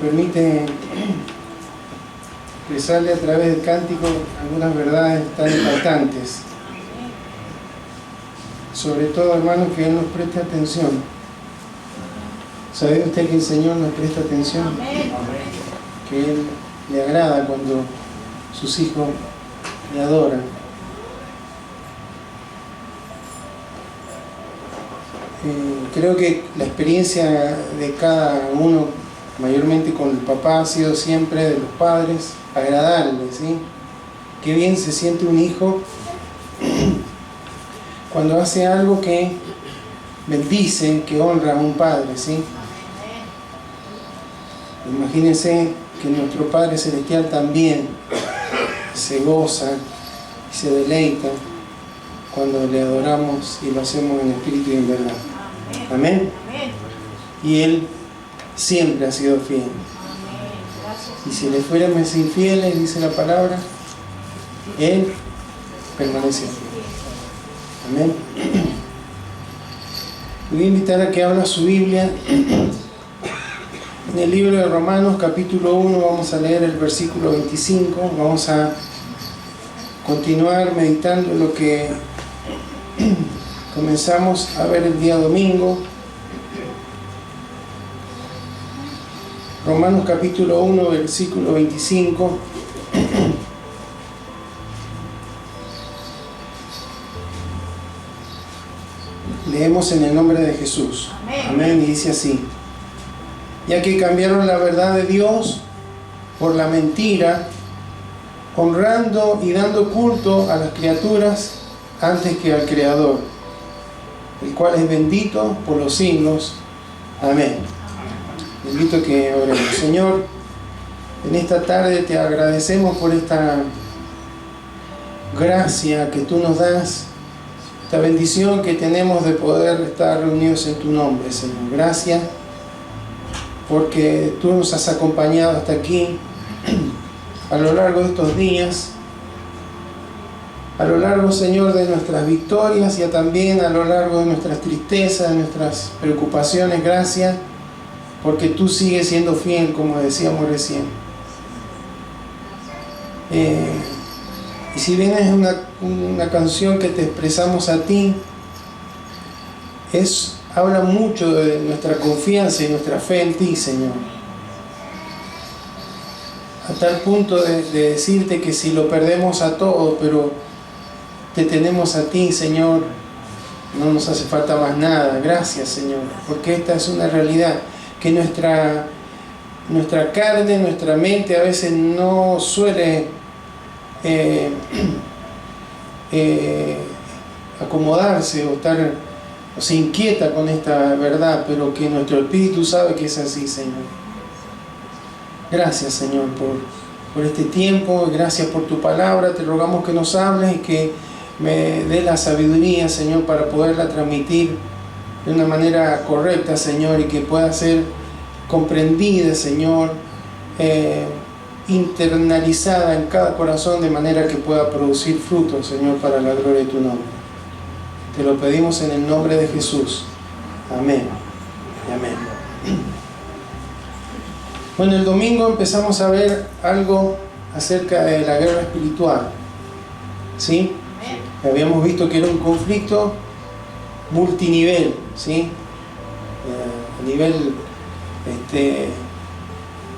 permite expresarle a través del cántico algunas verdades tan impactantes. Sobre todo, hermanos, que Él nos preste atención. ¿Sabe usted que el Señor nos presta atención? Amén. Que Él le agrada cuando sus hijos le adoran. Creo que la experiencia de cada uno, mayormente con el papá, ha sido siempre de los padres, agradable, ¿sí? Qué bien se siente un hijo cuando hace algo que bendice, que honra a un padre, ¿sí? Imagínense que nuestro Padre Celestial también se goza y se deleita cuando le adoramos y lo hacemos en espíritu y en verdad. Amén. Y Él siempre ha sido fiel. Y si le fuéramos infieles, dice la palabra, Él permanece fiel. Amén. Le voy a invitar a que abra su Biblia. En el libro de Romanos, capítulo 1, vamos a leer el versículo 25. Vamos a continuar meditando en lo que comenzamos a ver el día domingo. Romanos capítulo 1, versículo 25. Leemos en el nombre de Jesús. Amén. Y dice así: ya que cambiaron la verdad de Dios por la mentira, honrando y dando culto a las criaturas antes que al Creador, el cual es bendito por los siglos. Amén. Te invito a que oremos. Señor, en esta tarde te agradecemos por esta gracia que tú nos das, esta bendición que tenemos de poder estar reunidos en tu nombre, Señor. Gracias porque tú nos has acompañado hasta aquí a lo largo de estos días, a lo largo, Señor, de nuestras victorias y también a lo largo de nuestras tristezas, de nuestras preocupaciones. Gracias porque tú sigues siendo fiel, como decíamos recién. Y si bien es una canción que te expresamos a ti, habla mucho de nuestra confianza y nuestra fe en ti, Señor. A tal punto de decirte que si lo perdemos a todo, pero te tenemos a ti, Señor, no nos hace falta más nada. Gracias, Señor, porque esta es una realidad que nuestra carne, nuestra mente a veces no suele acomodarse o se inquieta con esta verdad, pero que nuestro espíritu sabe que es así, Señor. Gracias, Señor, por este tiempo. Gracias por tu palabra. Te rogamos que nos hables y que me dé la sabiduría, Señor, para poderla transmitir de una manera correcta, Señor, y que pueda ser comprendida, Señor, internalizada en cada corazón, de manera que pueda producir frutos, Señor, para la gloria de tu nombre. Te lo pedimos en el nombre de Jesús. Amén. Amén. Bueno, el domingo empezamos a ver algo acerca de la guerra espiritual. ¿Sí? Habíamos visto que era un conflicto multinivel, ¿sí? A nivel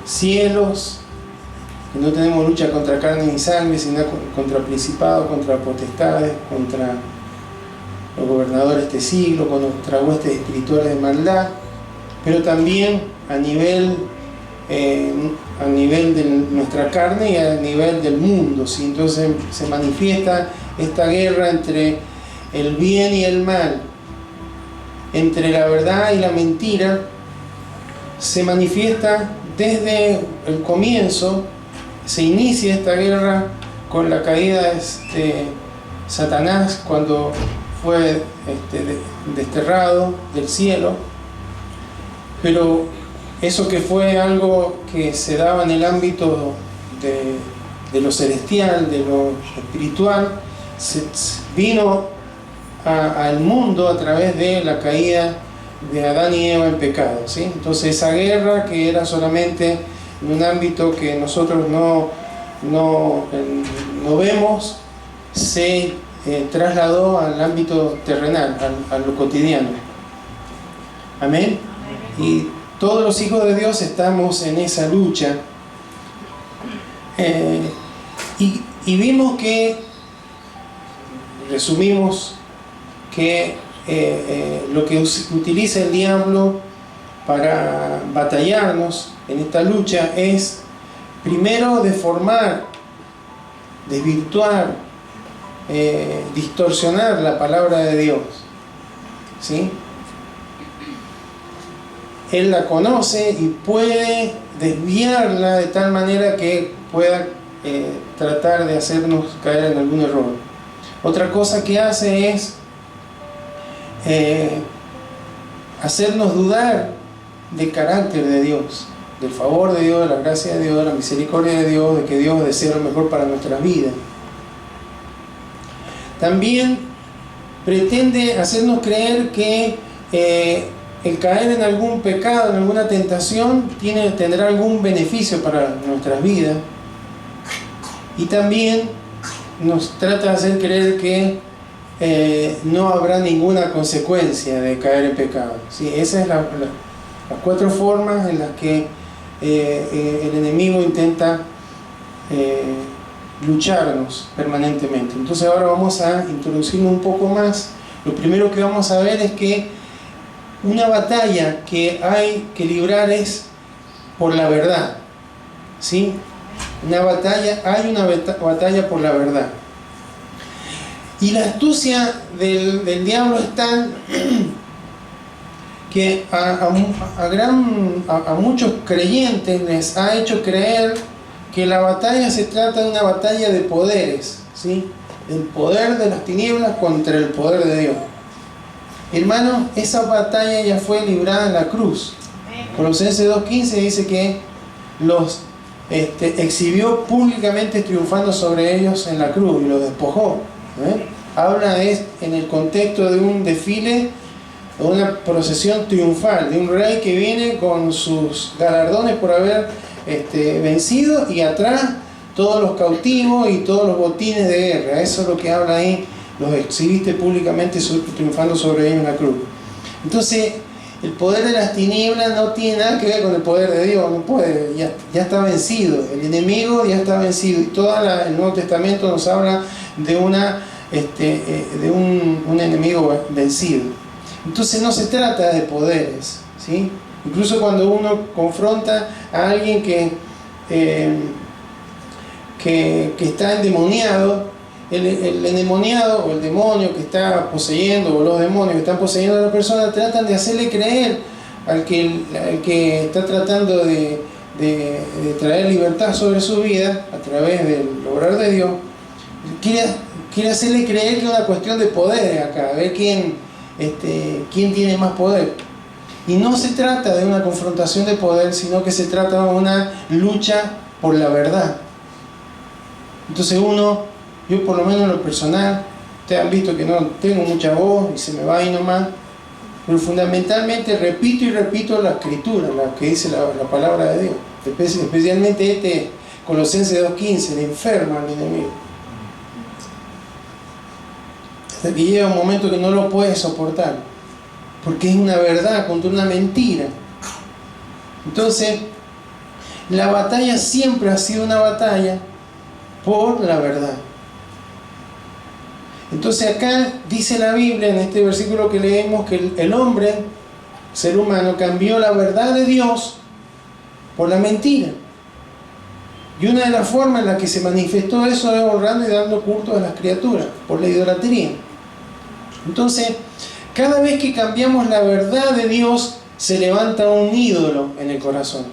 cielos, que no tenemos lucha contra carne ni sangre, sino contra principados, contra potestades, contra los gobernadores de este siglo, contra huestes espirituales de maldad, pero también a nivel de nuestra carne y a nivel del mundo, ¿sí? Entonces se manifiesta esta guerra entre el bien y el mal, entre la verdad y la mentira. Se manifiesta desde el comienzo, se inicia esta guerra con la caída de Satanás, cuando fue desterrado del cielo, pero eso que fue algo que se daba en el ámbito de lo celestial, de lo espiritual, vino al mundo a través de la caída de Adán y Eva en pecado, ¿sí? Entonces esa guerra, que era solamente en un ámbito que nosotros no vemos, se trasladó al ámbito terrenal, a lo cotidiano. Amén. Y todos los hijos de Dios estamos en esa lucha. Y vimos que, resumimos, que lo que utiliza el diablo para batallarnos en esta lucha es primero deformar, desvirtuar, distorsionar la palabra de Dios, ¿sí? Él la conoce y puede desviarla de tal manera que pueda tratar de hacernos caer en algún error. Otra cosa que hace es hacernos dudar del carácter de Dios, del favor de Dios, de la gracia de Dios, de la misericordia de Dios, de que Dios desea lo mejor para nuestras vidas. También pretende hacernos creer que el caer en algún pecado, en alguna tentación, tendrá algún beneficio para nuestras vidas. Y también nos trata de hacer creer que no habrá ninguna consecuencia de caer en pecado. ¿Sí? Esas son las 4 formas en las que el enemigo intenta lucharnos permanentemente. Entonces ahora vamos a introducirnos un poco más. Lo primero que vamos a ver es que una batalla que hay que librar es por la verdad. ¿Sí? Hay una batalla por la verdad. Y la astucia del diablo es tal que a muchos creyentes les ha hecho creer que la batalla se trata de una batalla de poderes, ¿sí? El poder de las tinieblas contra el poder de Dios. Hermanos, esa batalla ya fue librada en la cruz. Colosenses 2:15 dice que los exhibió públicamente triunfando sobre ellos en la cruz y los despojó. Habla en el contexto de un desfile, de una procesión triunfal, de un rey que viene con sus galardones por haber vencido, y atrás todos los cautivos y todos los botines de guerra. Eso es lo que habla ahí: los exhibiste públicamente triunfando sobre ellos en la cruz. Entonces, el poder de las tinieblas no tiene nada que ver con el poder de Dios. No puede, ya está vencido. El enemigo ya está vencido. Y todo el Nuevo Testamento nos habla de un enemigo vencido. Entonces no se trata de poderes, ¿sí? Incluso cuando uno confronta a alguien que está endemoniado, el endemoniado o el demonio que está poseyendo, o los demonios que están poseyendo a la persona, tratan de hacerle creer al que está tratando de traer libertad sobre su vida a través del obrar de Dios. Quiere hacerle creer que es una cuestión de poder acá, a ver quién tiene más poder. Y no se trata de una confrontación de poder, sino que se trata de una lucha por la verdad. Entonces yo por lo menos en lo personal, ustedes han visto que no tengo mucha voz y se me va ahí nomás, pero fundamentalmente repito y repito la escritura, lo que dice la palabra de Dios, especialmente Colosenses 2:15, le enferma al enemigo. Hasta que llega un momento que no lo puede soportar, porque es una verdad contra una mentira. Entonces, la batalla siempre ha sido una batalla por la verdad. Entonces acá dice la Biblia, en este versículo que leemos, que el hombre, ser humano, cambió la verdad de Dios por la mentira. Y una de las formas en las que se manifestó eso es honrando y dando culto a las criaturas, por la idolatría. Entonces, cada vez que cambiamos la verdad de Dios, se levanta un ídolo en el corazón.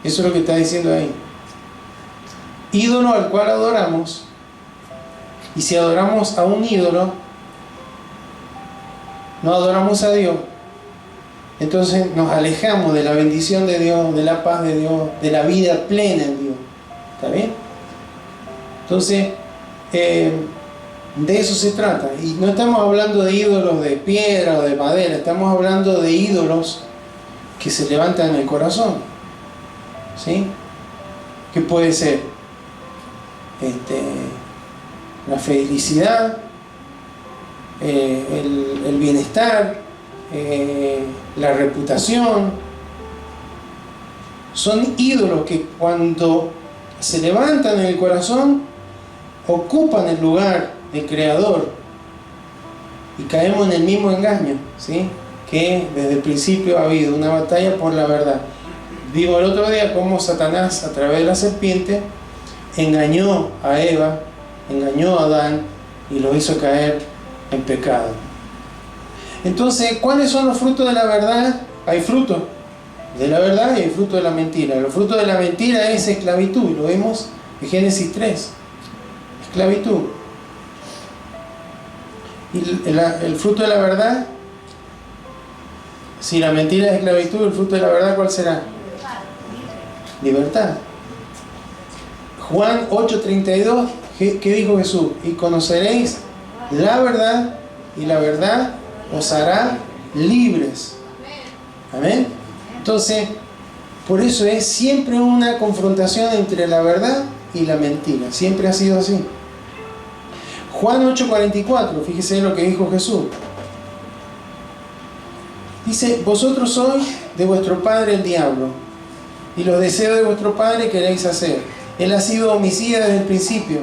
Eso es lo que está diciendo ahí. Ídolo al cual adoramos. Y si adoramos a un ídolo, no adoramos a Dios, entonces nos alejamos de la bendición de Dios, de la paz de Dios, de la vida plena en Dios. ¿Está bien? Entonces, de eso se trata. Y no estamos hablando de ídolos de piedra o de madera, estamos hablando de ídolos que se levantan en el corazón. ¿Sí? ¿Qué puede ser? La felicidad, el bienestar, la reputación. Son ídolos que cuando se levantan en el corazón ocupan el lugar del Creador y caemos en el mismo engaño, ¿sí? Que desde el principio ha habido una batalla por la verdad. Digo el otro día cómo Satanás, a través de la serpiente, engañó a Eva, engañó a Adán y lo hizo caer en pecado. Entonces, ¿cuáles son los frutos de la verdad? Hay frutos de la verdad y hay frutos de la mentira. Los frutos de la mentira es esclavitud, lo vemos en Génesis 3. Esclavitud. Y el fruto de la verdad, si la mentira es esclavitud, el fruto de la verdad, ¿cuál será? Libertad. Juan 8:32, ¿qué dijo Jesús? Y conoceréis la verdad, y la verdad os hará libres. Amén. Entonces, por eso es siempre una confrontación entre la verdad y la mentira. Siempre ha sido así. Juan 8:44, fíjese lo que dijo Jesús. Dice, vosotros sois de vuestro padre el diablo, y los deseos de vuestro padre queréis hacer. Él ha sido homicida desde el principio.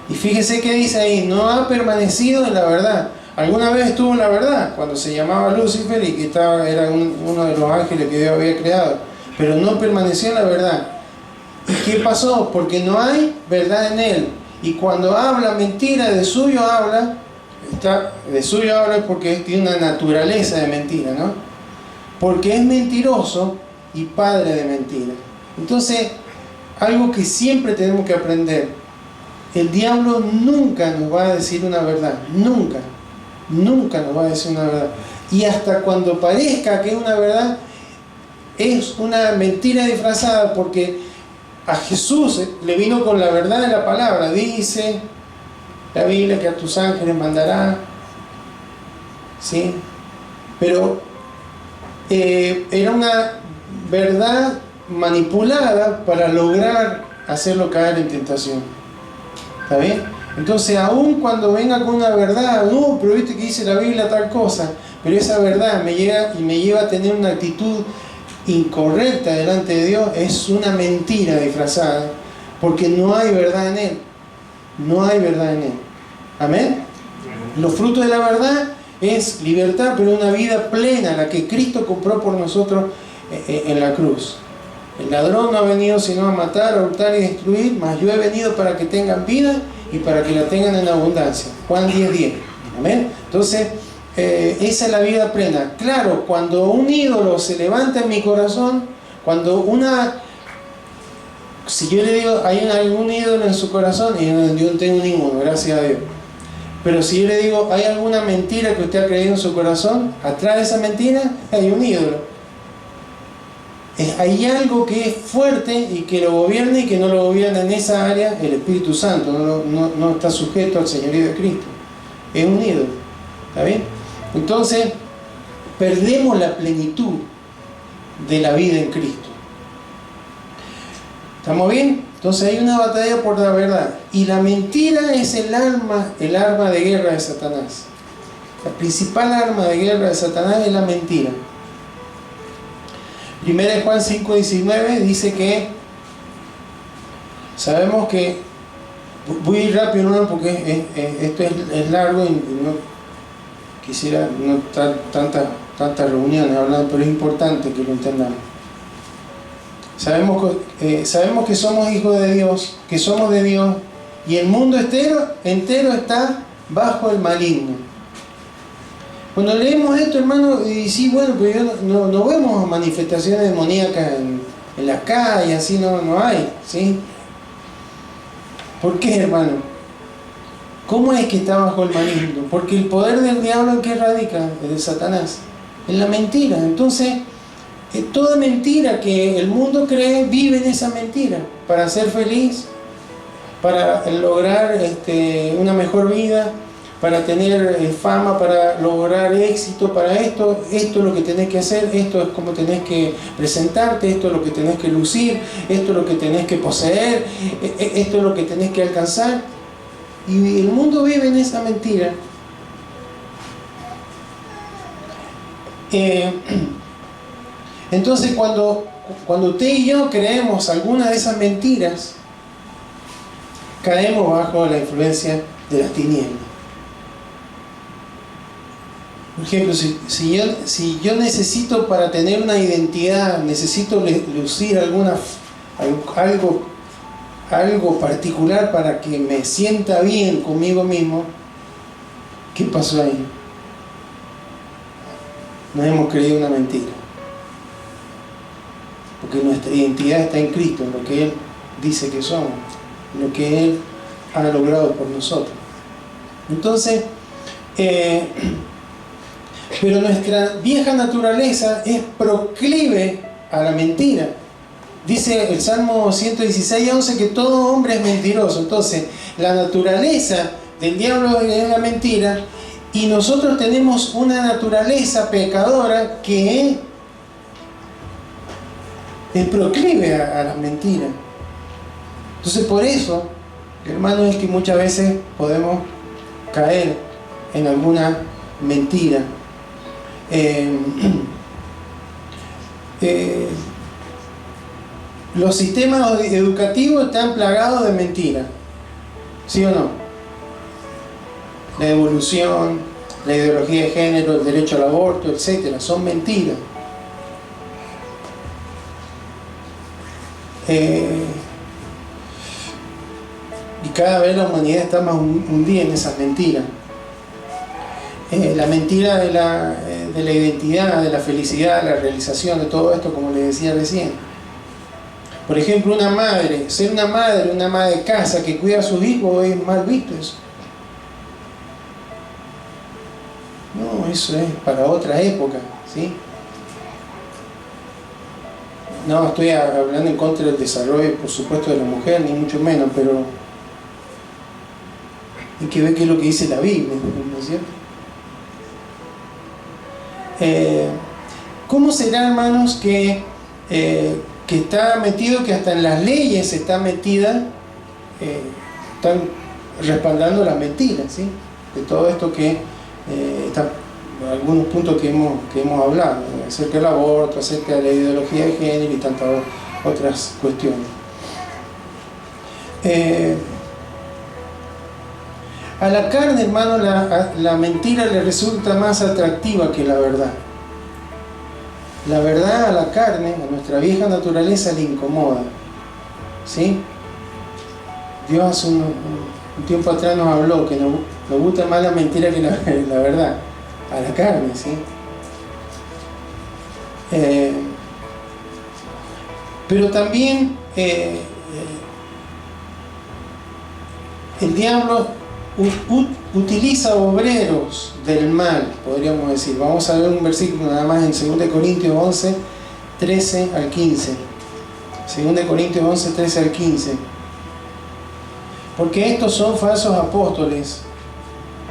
Y fíjese que dice ahí, no ha permanecido en la verdad. Alguna vez estuvo en la verdad, cuando se llamaba Lucifer y que era uno de los ángeles que Dios había creado, pero no permaneció en la verdad. ¿Y qué pasó? Porque no hay verdad en él. Y cuando habla mentira, de suyo habla porque tiene una naturaleza de mentira, ¿no? Porque es mentiroso y padre de mentira. Entonces, algo que siempre tenemos que aprender: el diablo nunca nos va a decir una verdad, nunca nos va a decir una verdad. Y hasta cuando parezca que es una verdad, es una mentira disfrazada, porque a Jesús le vino con la verdad de la palabra. Dice la Biblia que a tus ángeles mandará, ¿sí? Pero era una verdad manipulada para lograr hacerlo caer en tentación. ¿Está bien? Entonces, aun cuando venga con una verdad, no, pero viste que dice la Biblia tal cosa, pero esa verdad me lleva a tener una actitud incorrecta delante de Dios, es una mentira disfrazada, porque no hay verdad en él. No hay verdad en él. ¿Amén? Los frutos de la verdad es libertad, pero una vida plena, la que Cristo compró por nosotros en la cruz. El ladrón no ha venido sino a matar, a hurtar y destruir, mas yo he venido para que tengan vida y para que la tengan en abundancia. Juan 10:10. Amén. Entonces, esa es la vida plena. Claro, cuando un ídolo se levanta en mi corazón, si yo le digo, hay algún ídolo en su corazón, y yo no tengo ninguno, gracias a Dios. Pero si yo le digo, hay alguna mentira que usted ha creído en su corazón, atrás de esa mentira hay un ídolo. Hay algo que es fuerte y que lo gobierna, y que no lo gobierna en esa área el Espíritu Santo, no está sujeto al señorío de Cristo. Es un ídolo. ¿Está bien? Entonces, perdemos la plenitud de la vida en Cristo. ¿Estamos bien? Entonces hay una batalla por la verdad. Y la mentira es el arma de guerra de Satanás. La principal arma de guerra de Satanás es la mentira. 1 Juan 5:19 dice que sabemos que, voy a ir rápido, ¿no? Porque esto es largo y no quisiera no estar tantas reuniones hablando, pero es importante que lo entendamos. Sabemos que somos hijos de Dios, que somos de Dios, y el mundo entero está bajo el maligno. Cuando leemos esto, hermano, y sí, bueno, pero no vemos manifestaciones demoníacas en las calles, así no hay, ¿sí? ¿Por qué, hermano? ¿Cómo es que está bajo el maligno? Porque el poder del diablo, ¿en qué radica? Es de Satanás, en la mentira. Entonces, toda mentira que el mundo cree, vive en esa mentira, para ser feliz, para lograr una mejor vida, para tener fama, para lograr éxito, para esto es lo que tenés que hacer, esto es como tenés que presentarte, esto es lo que tenés que lucir, esto es lo que tenés que poseer, esto es lo que tenés que alcanzar. Y el mundo vive en esa mentira. Entonces cuando usted y yo creemos alguna de esas mentiras, caemos bajo la influencia de las tinieblas. Por ejemplo, si yo necesito, para tener una identidad, necesito lucir algo particular para que me sienta bien conmigo mismo, ¿qué pasó ahí? Nos hemos creído una mentira. Porque nuestra identidad está en Cristo, en lo que Él dice que somos, en lo que Él ha logrado por nosotros. Entonces, pero nuestra vieja naturaleza es proclive a la mentira. Dice el Salmo 116:11 que todo hombre es mentiroso. Entonces, la naturaleza del diablo es la mentira, y nosotros tenemos una naturaleza pecadora que es proclive a las mentiras. Entonces, por eso, hermanos, es que muchas veces podemos caer en alguna mentira. Los sistemas educativos están plagados de mentiras, ¿sí o no? La evolución, la ideología de género, el derecho al aborto, etcétera, son mentiras. Y cada vez la humanidad está más hundida en esas mentiras. La mentira de la identidad, de la felicidad, de la realización, de todo esto, como les decía recién. Por ejemplo, una madre, ser una madre de casa que cuida a sus hijos, es mal visto eso. No, eso es para otra época, ¿sí? No estoy hablando en contra del desarrollo, por supuesto, de la mujer, ni mucho menos, pero hay que ver qué es lo que dice la Biblia, ¿no es cierto? ¿Cómo será, hermanos, que está metido, que hasta en las leyes está metida, están respaldando las mentiras, ¿sí? De todo esto que está, algunos puntos que hemos hablado, acerca del aborto, acerca de la ideología de género y tantas otras cuestiones. A la carne, hermano, la mentira le resulta más atractiva que la verdad. La verdad a la carne, a nuestra vieja naturaleza, le incomoda, ¿sí? Dios hace un tiempo atrás nos habló que nos gusta más la mentira que la verdad, a la carne, ¿sí? Pero también el diablo utiliza obreros del mal, podríamos decir. Vamos a ver un versículo nada más en 2 Corintios 11, 13 al 15. 2 Corintios 11, 13 al 15. Porque estos son falsos apóstoles,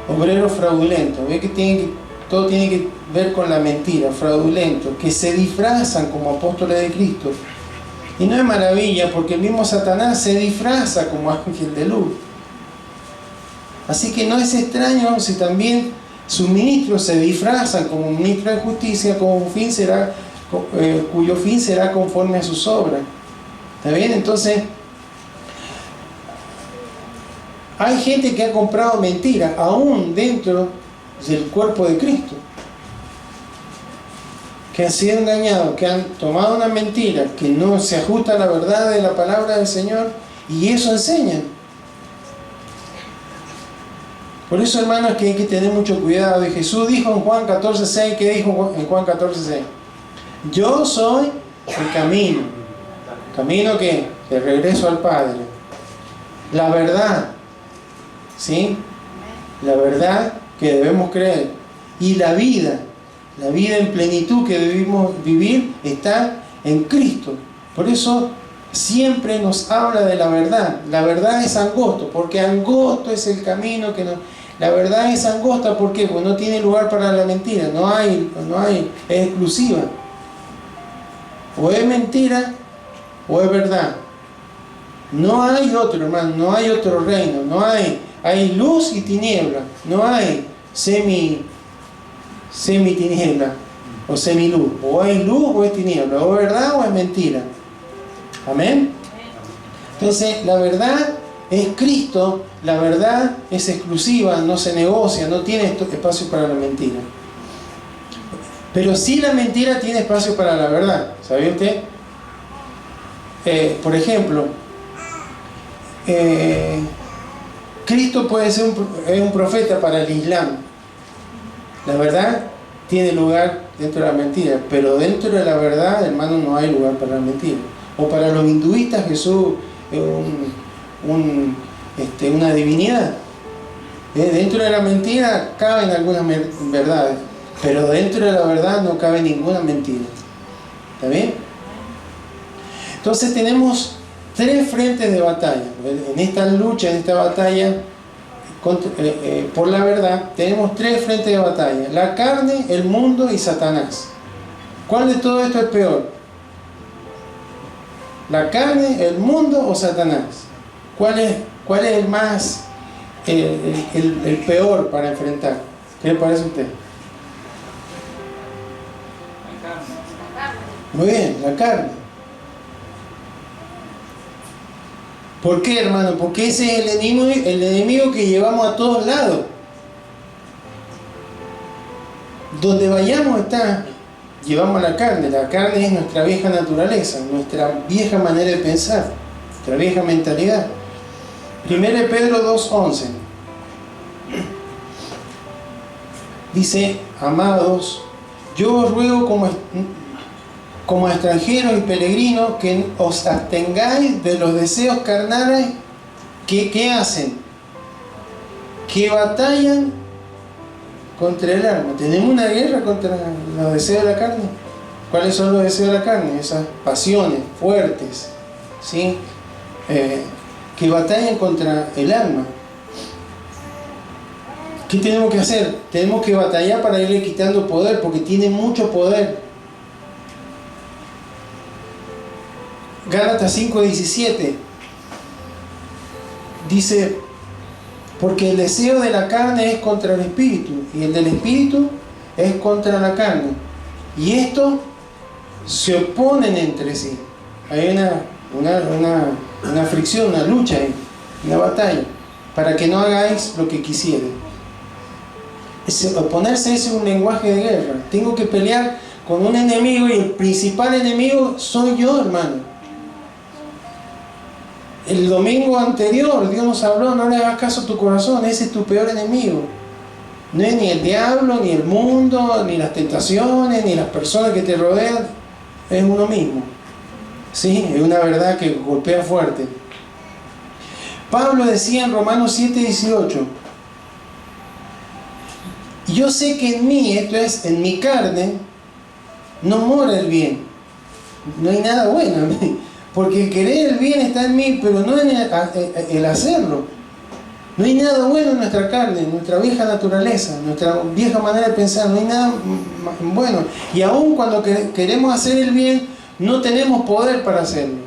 obreros fraudulentos. ¿Ve que todo tiene que ver con la mentira, fraudulentos, que se disfrazan como apóstoles de Cristo? Y no es maravilla, porque el mismo Satanás se disfraza como ángel de luz. Así que no es extraño si también sus ministros se disfrazan como ministros de justicia, cuyo fin será conforme a sus obras. ¿Está bien? Entonces, hay gente que ha comprado mentiras, aún dentro del cuerpo de Cristo, que han sido engañados, que han tomado una mentira que no se ajusta a la verdad de la palabra del Señor, y eso enseñan. Por eso, hermanos, que hay que tener mucho cuidado. Y Jesús dijo en Juan 14:6, ¿qué dijo en Juan 14:6? Yo soy el camino. ¿Camino qué? El regreso al Padre. La verdad, ¿sí? La verdad que debemos creer. Y la vida en plenitud que debemos vivir está en Cristo. Por eso siempre nos habla de la verdad. La verdad es angosto, porque angosto es el camino La verdad es angosta, ¿por qué? Porque no tiene lugar para la mentira, no hay, es exclusiva. O es mentira o es verdad. No hay otro, hermano, no hay otro reino, hay luz y tiniebla, no hay semitiniebla o semiluz. O hay luz o es tiniebla, o es verdad o es mentira. Amén. Entonces, la verdad es Cristo, la verdad es exclusiva, no se negocia, no tiene espacio para la mentira. Pero sí la mentira tiene espacio para la verdad, ¿sabía usted? Por ejemplo, Cristo puede ser un profeta para el Islam. La verdad tiene lugar dentro de la mentira, pero dentro de la verdad, hermano, no hay lugar para la mentira. O para los hinduistas Jesús es una divinidad. Dentro de la mentira caben algunas verdades, pero dentro de la verdad no cabe ninguna mentira. ¿Está bien? Entonces tenemos tres frentes de batalla. En esta lucha, en esta batalla por la verdad, tenemos tres frentes de batalla: la carne, el mundo y Satanás. ¿Cuál de todo esto es peor? ¿La carne, el mundo o Satanás? ¿Cuál es el más el peor para enfrentar? ¿Qué le parece a usted? La carne. Muy bien, la carne. ¿Por qué, hermano? Porque ese es el enemigo que llevamos a todos lados. Donde vayamos llevamos la carne. La carne es nuestra vieja naturaleza, nuestra vieja manera de pensar, nuestra vieja mentalidad. 1 Pedro 2:11 dice: amados, yo os ruego como extranjeros y peregrinos que os abstengáis de los deseos carnales que hacen, que batallan contra el alma. Tenemos una guerra contra los deseos de la carne. ¿Cuáles son los deseos de la carne? Esas pasiones fuertes, ¿sí? Que batallan contra el alma. ¿Qué tenemos que hacer? Tenemos que batallar para irle quitando poder, porque tiene mucho poder. Gálatas 5:17 dice: porque el deseo de la carne es contra el espíritu, y el del espíritu es contra la carne, y estos se oponen entre sí. Hay una fricción, una lucha ahí, una batalla, para que no hagáis lo que quisieren. Oponerse es un lenguaje de guerra. Tengo que pelear con un enemigo, y el principal enemigo soy yo, hermano. El domingo anterior Dios nos habló: no le hagas caso a tu corazón, ese es tu peor enemigo. No es ni el diablo, ni el mundo, ni las tentaciones, ni las personas que te rodean, es uno mismo. Sí, es una verdad que golpea fuerte. Pablo decía en Romanos 7:18: yo sé que en mí, esto es, en mi carne, no mora el bien. No hay nada bueno en mí. Porque el querer el bien está en mí, pero no en el hacerlo. No hay nada bueno en nuestra carne, en nuestra vieja naturaleza, nuestra vieja manera de pensar. No hay nada bueno. Y aún cuando queremos hacer el bien, no tenemos poder para hacerlo.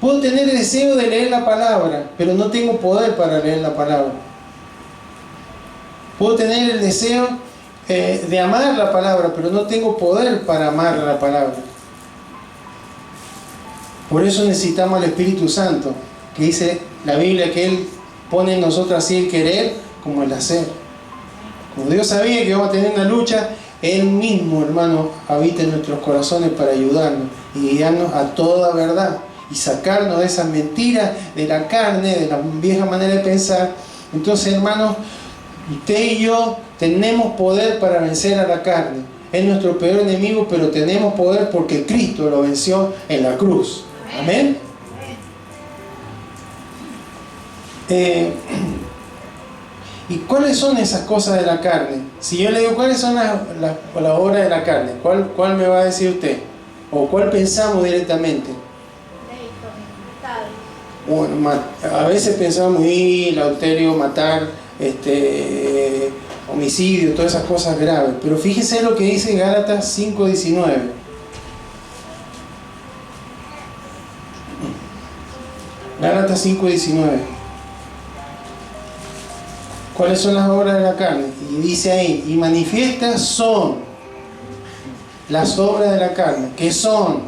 Puedo tener el deseo de leer la palabra, pero no tengo poder para leer la palabra. Puedo tener el deseo de amar la palabra, pero no tengo poder para amar la palabra. Por eso necesitamos al Espíritu Santo, que dice la Biblia que Él pone en nosotros así el querer como el hacer. Como Dios sabía que vamos a tener una lucha, Él mismo, hermano, habita en nuestros corazones para ayudarnos y guiarnos a toda verdad y sacarnos de esas mentiras de la carne, de la vieja manera de pensar. Entonces, hermanos, usted y yo tenemos poder para vencer a la carne. Es nuestro peor enemigo, pero tenemos poder porque Cristo lo venció en la cruz. Amén. ¿Y cuáles son esas cosas de la carne? Si yo le digo cuáles son las obras de la carne, ¿cuál me va a decir usted? ¿O cuál pensamos directamente? Bueno, a veces pensamos, el adulterio, matar, homicidio, todas esas cosas graves. Pero fíjese lo que dice Gálatas 5:19. Gálatas 5:19. ¿Cuáles son las obras de la carne? Y dice ahí, y manifiestas son las obras de la carne, que son,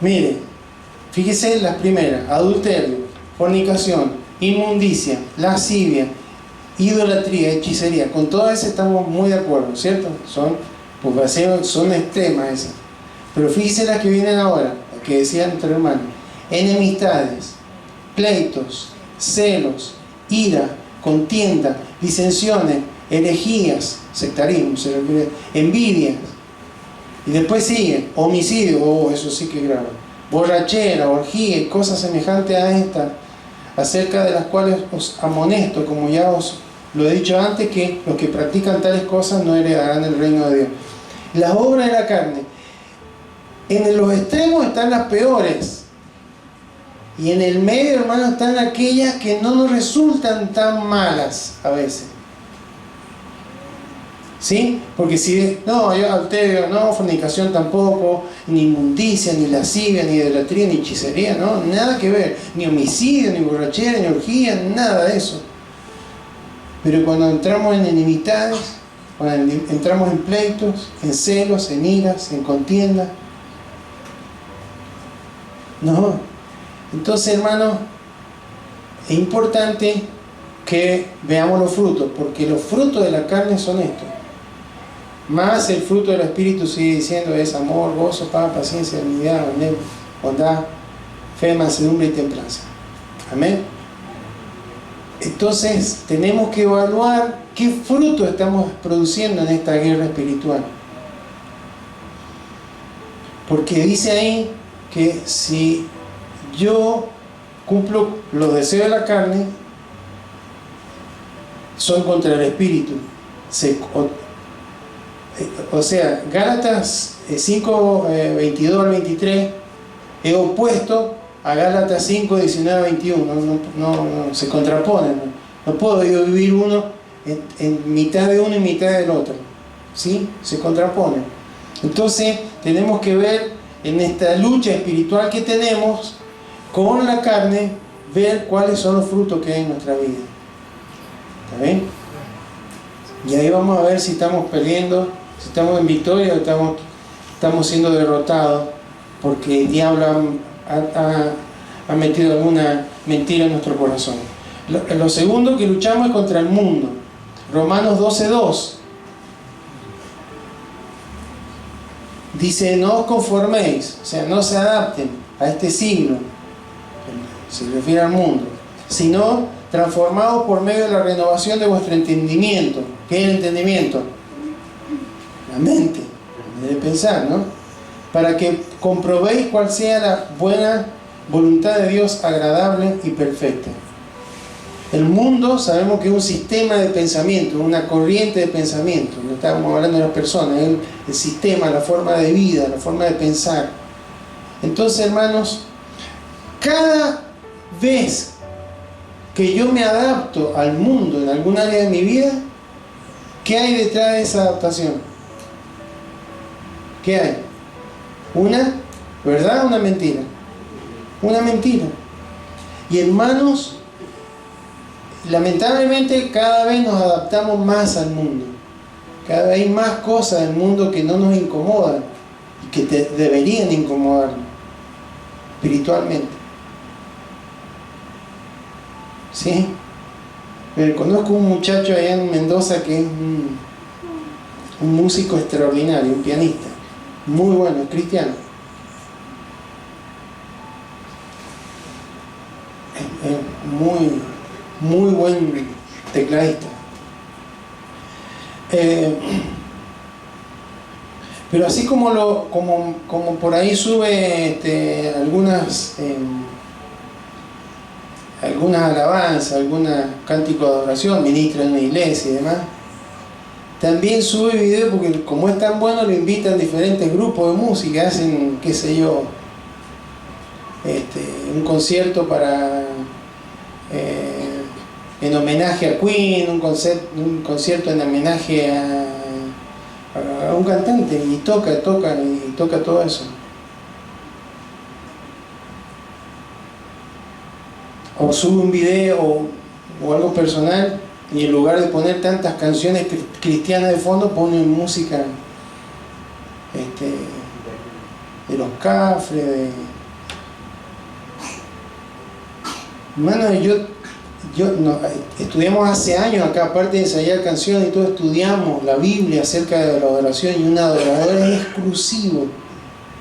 mire, fíjese las primeras: adulterio, fornicación, inmundicia, lascivia, idolatría, hechicería. Con todas esas estamos muy de acuerdo, ¿cierto? Son extremas esas. Pero fíjese las que vienen ahora, las que decía nuestro hermano: enemistades, pleitos, celos, ira, contienda, disensiones, herejías, sectarismo, envidias. Y después sigue homicidio, eso sí que es grave, borrachera, orgía y cosas semejantes a esta, acerca de las cuales os amonesto, como ya os lo he dicho antes, que los que practican tales cosas no heredarán el reino de Dios. Las obras de la carne, en los extremos están las peores, y en el medio, hermanos, están aquellas que no nos resultan tan malas a veces. ¿Sí? Porque si no, yo adulterio, no, fornicación tampoco, ni inmundicia, ni lascivia, ni idolatría, ni hechicería, no, nada que ver, ni homicidio, ni borrachera, ni orgía, nada de eso. Pero cuando entramos en enemistades, cuando entramos en pleitos, en celos, en iras, en contienda, no. Entonces, hermanos, es importante que veamos los frutos, porque los frutos de la carne son estos. Más el fruto del Espíritu, sigue diciendo, es amor, gozo, paz, paciencia, benignidad, bondad, fe, mansedumbre y templanza. Amén. Entonces tenemos que evaluar qué fruto estamos produciendo en esta guerra espiritual. Porque dice ahí que si yo cumplo los deseos de la carne, son contra el Espíritu. O sea, Gálatas 5, 22 al 23 es opuesto a Gálatas 5, 19 al 21. No se contraponen. No puedo yo vivir uno en mitad de uno y mitad del otro. ¿Sí? Se contraponen. Entonces tenemos que ver en esta lucha espiritual que tenemos con la carne, ver cuáles son los frutos que hay en nuestra vida. ¿Está bien? Y ahí vamos a ver si estamos perdiendo, si estamos en victoria o estamos siendo derrotados porque el diablo ha metido alguna mentira en nuestro corazón. Lo segundo que luchamos es contra el mundo. Romanos 12:2 dice: no os conforméis, o sea, no se adapten a este siglo, se refiere al mundo, sino transformados por medio de la renovación de vuestro entendimiento. ¿Qué es el entendimiento? La mente, de pensar, ¿no? Para que comprobéis cuál sea la buena voluntad de Dios, agradable y perfecta. El mundo sabemos que es un sistema de pensamiento, una corriente de pensamiento. No estábamos hablando de las personas, es el sistema, la forma de vida, la forma de pensar. Entonces, hermanos, cada vez que yo me adapto al mundo en algún área de mi vida, ¿qué hay detrás de esa adaptación? ¿Qué hay? ¿Una verdad o una mentira? Una mentira. Y hermanos, lamentablemente cada vez nos adaptamos más al mundo. Cada vez hay más cosas del mundo que no nos incomodan y que deberían incomodarnos espiritualmente. ¿Sí? Pero conozco un muchacho allá en Mendoza que es un músico extraordinario, un pianista, muy bueno, es cristiano. Es muy buen tecladista. Pero así como por ahí sube algunas alabanzas, algunos cánticos de adoración, ministra en una iglesia y demás, también sube video porque como es tan bueno lo invitan diferentes grupos de música, hacen, qué sé yo, un concierto para en homenaje a Queen, un concierto en homenaje a un cantante, y toca todo eso. O sube un video o algo personal, y en lugar de poner tantas canciones cristianas de fondo, pone música de los Cafres, hermano, estudiamos hace años acá, aparte de ensayar canciones y todo, estudiamos la Biblia acerca de la adoración, y un adorador es exclusivo,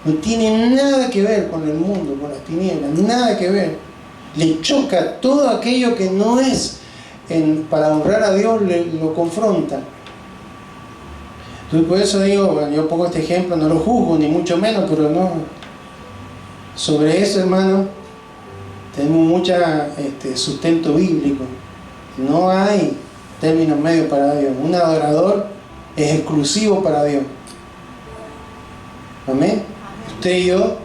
no tiene nada que ver con el mundo, con las tinieblas, nada que ver, le choca todo aquello que no es para honrar a Dios, lo confronta. Entonces por eso digo, bueno, yo pongo este ejemplo, no lo juzgo ni mucho menos, pero no, sobre eso, hermano, tenemos mucho sustento bíblico. No hay términos medios para Dios. Un adorador es exclusivo para Dios. Amén. Usted y yo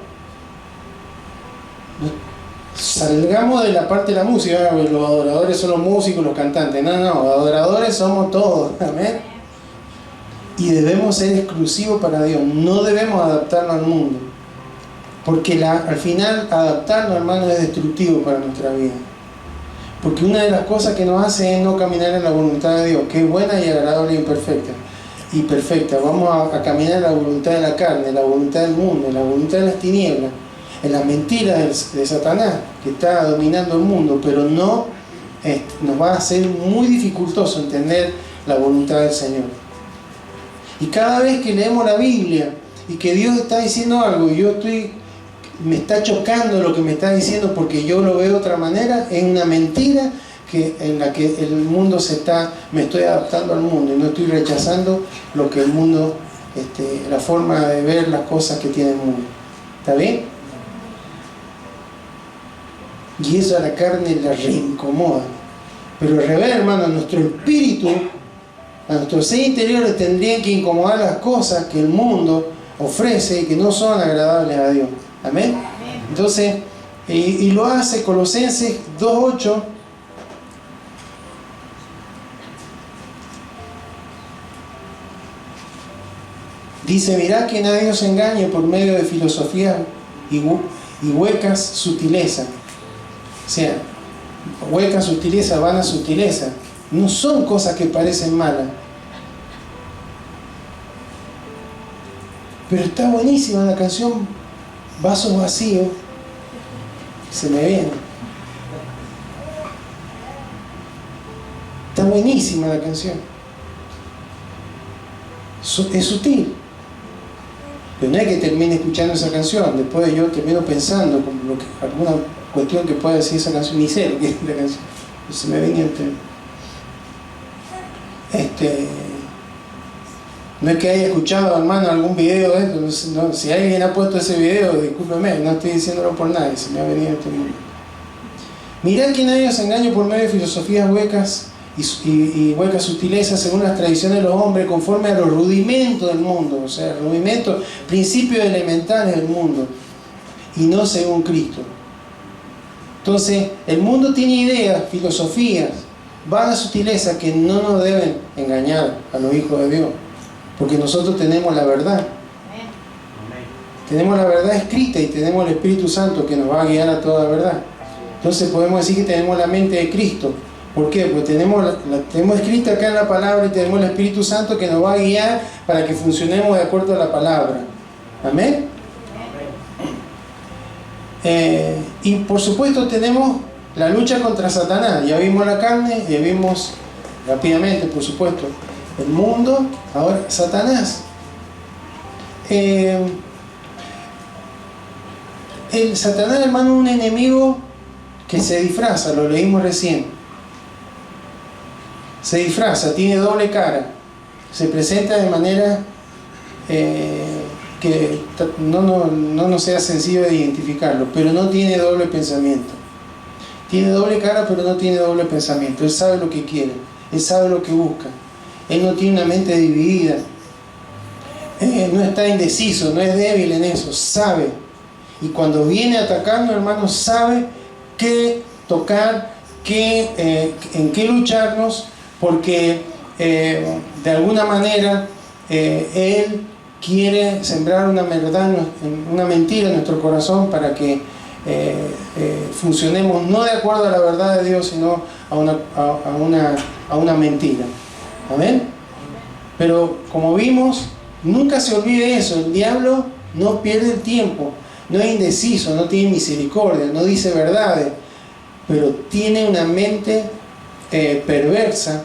salgamos de la parte de la música. Los adoradores son los músicos, los cantantes. No, adoradores somos todos. Amén. Y debemos ser exclusivos para Dios. No debemos adaptarnos al mundo, porque al final adaptarnos, hermano, es destructivo para nuestra vida. Porque una de las cosas que nos hace es no caminar en la voluntad de Dios, que es buena y agradable y perfecta. Vamos a caminar en la voluntad de la carne, en la voluntad del mundo, en la voluntad de las tinieblas, en las mentiras de Satanás, que está dominando el mundo, pero no nos va a ser muy dificultoso entender la voluntad del Señor. Y cada vez que leemos la Biblia y que Dios está diciendo algo y me está chocando lo que me está diciendo porque yo lo veo de otra manera, es una mentira en la que el mundo me estoy adaptando al mundo y no estoy rechazando lo que el mundo, la forma de ver las cosas que tiene el mundo. ¿Está bien? Y eso a la carne la reincomoda. Pero al revés, hermano, nuestro espíritu, a nuestro ser interior le tendrían que incomodar las cosas que el mundo ofrece y que no son agradables a Dios. Amén. Entonces, y lo hace Colosenses 2:8. Dice: mirad que nadie os engañe por medio de filosofías y huecas sutilezas. O sea, hueca sutileza, vana sutileza. No son cosas que parecen malas. Pero está buenísima la canción Vasos Vacíos. Se me viene. Está buenísima la canción. Es sutil. Pero no es que termine escuchando esa canción. Después yo termino pensando con alguna cuestión que pueda decir esa canción. Ni sé lo que es la canción. Se me viene no es que haya escuchado, hermano, algún video de esto. No, si alguien ha puesto ese video, discúlpeme, no estoy diciéndolo por nadie, se me ha venido este mundo. Mirad que nadie os engañe por medio de filosofías huecas y huecas sutilezas según las tradiciones de los hombres, conforme a los rudimentos del mundo, o sea, rudimentos, principios elementales del mundo, y no según Cristo. Entonces, el mundo tiene ideas, filosofías, vanas sutilezas que no nos deben engañar a los hijos de Dios, porque nosotros tenemos la verdad. Tenemos la verdad escrita y tenemos el Espíritu Santo que nos va a guiar a toda la verdad. Entonces podemos decir que tenemos la mente de Cristo. ¿Por qué? Porque tenemos escrita acá en la palabra y tenemos el Espíritu Santo que nos va a guiar para que funcionemos de acuerdo a la palabra. Amén. Y por supuesto tenemos la lucha contra Satanás. Ya vimos la carne, ya vimos rápidamente, por supuesto, el mundo. Ahora Satanás. El Satanás, hermano, es un enemigo que se disfraza, lo leímos recién. Se disfraza, tiene doble cara, se presenta de manera que no nos sea sencillo de identificarlo, pero no tiene doble pensamiento. Tiene doble cara, pero no tiene doble pensamiento. Él sabe lo que quiere, él sabe lo que busca. Él no tiene una mente dividida, no está indeciso, no es débil en eso, sabe. y cuando viene atacando, hermanos, sabe qué tocar, en qué lucharnos, porque de alguna manera Él quiere sembrar una verdad, una mentira en nuestro corazón para que funcionemos no de acuerdo a la verdad de Dios, sino a una mentira. ¿Amén? Pero como vimos, nunca se olvide eso. El diablo no pierde el tiempo, no es indeciso, no tiene misericordia, no dice verdades, pero tiene una mente perversa,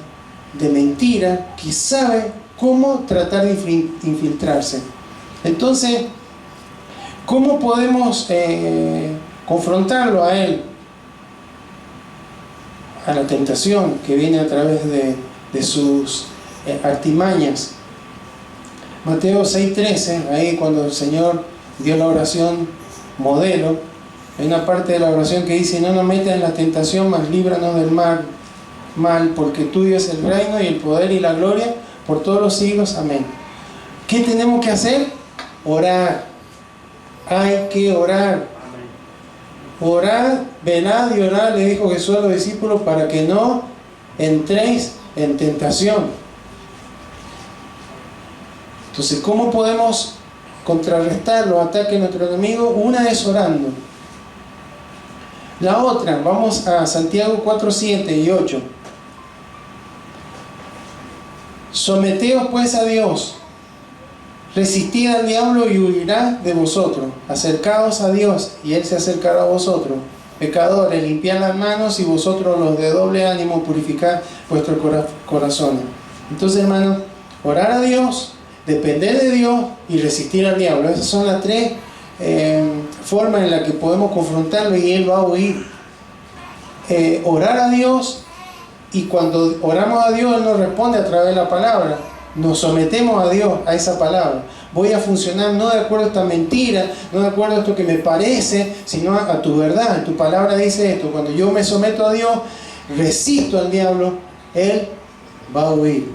de mentira, que sabe cómo tratar de infiltrarse. Entonces, ¿cómo podemos confrontarlo a él? A la tentación que viene a través de sus artimañas. Mateo 6:13, ahí cuando el Señor dio la oración modelo, hay una parte de la oración que dice: no nos metas en la tentación, mas líbranos del mal, porque tuyo es el reino y el poder y la gloria por todos los siglos. Amén. ¿Qué tenemos que hacer? Orar. Hay que orar. Orad, velad y orad, le dijo Jesús a los discípulos, para que no entréis en tentación. Entonces, ¿cómo podemos contrarrestar los ataques de nuestro enemigo? Una es orando. La otra, vamos a Santiago 4:7 y 8. Someteos pues a Dios, resistid al diablo y huirá de vosotros. Acercaos a Dios y Él se acercará a vosotros. Pecadores, limpiad las manos, y vosotros los de doble ánimo purificad vuestros corazones. Entonces, hermanos, orar a Dios, depender de Dios y resistir al diablo. Esas son las tres formas en las que podemos confrontarlo y Él va a huir. Orar a Dios, y cuando oramos a Dios, Él nos responde a través de la palabra. Nos sometemos a Dios, a esa palabra. Voy a funcionar no de acuerdo a esta mentira, no de acuerdo a esto que me parece, sino a tu verdad. Tu palabra dice esto. Cuando yo me someto a Dios, resisto al diablo, Él va a huir.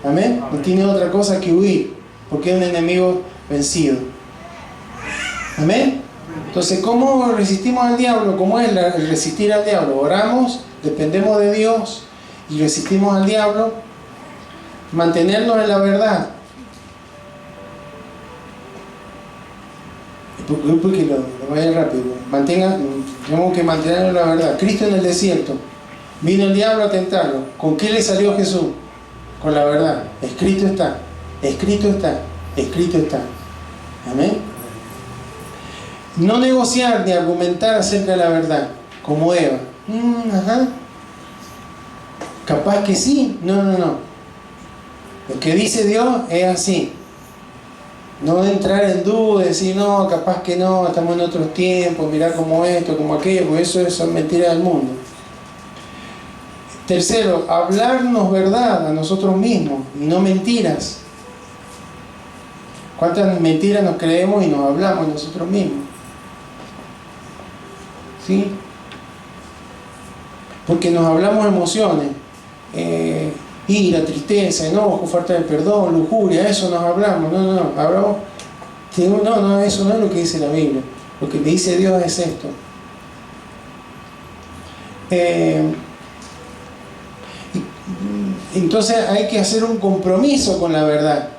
Amén. No tiene otra cosa que huir, porque es un enemigo vencido. Amén. Entonces, ¿cómo resistimos al diablo? ¿Cómo es el resistir al diablo? Oramos, dependemos de Dios y resistimos al diablo. Mantenernos en la verdad. Porque lo vaya rápido. Tenemos que mantenernos en la verdad. Cristo en el desierto. Vino el diablo a tentarlo. ¿Con qué le salió Jesús? Con la verdad. Escrito está. Escrito está. Escrito está. Amén. No negociar ni argumentar acerca de la verdad, como Eva. Capaz que sí. No. Lo que dice Dios es así. No entrar en duda, decir no, capaz que no, estamos en otros tiempos, mirá como esto, como aquello, porque eso son mentiras del mundo. Tercero, hablarnos verdad a nosotros mismos y no mentiras. ¿Cuántas mentiras nos creemos y nos hablamos nosotros mismos? ¿Sí? Porque nos hablamos emociones. Ira, tristeza, enojo, falta de perdón, lujuria, eso nos hablamos. No, hablamos. No, eso no es lo que dice la Biblia. Lo que dice Dios es esto. Entonces hay que hacer un compromiso con la verdad.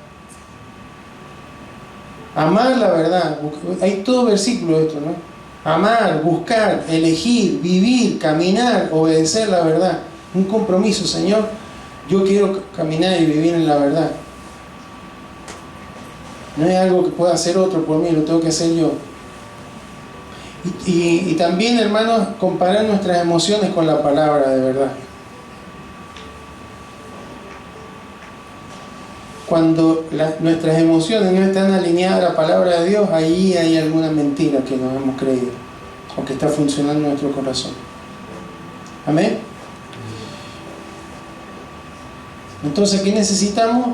Amar la verdad. Hay todo versículo de esto, ¿no? Amar, buscar, elegir, vivir, caminar, obedecer la verdad. Un compromiso, Señor. Yo quiero caminar y vivir en la verdad. No es algo que pueda hacer otro por mí, lo tengo que hacer yo. Y también, hermanos, comparar nuestras emociones con la palabra de verdad. Cuando nuestras emociones no están alineadas a la palabra de Dios, ahí hay alguna mentira que nos hemos creído o que está funcionando en nuestro corazón. Amén. Entonces, ¿qué necesitamos?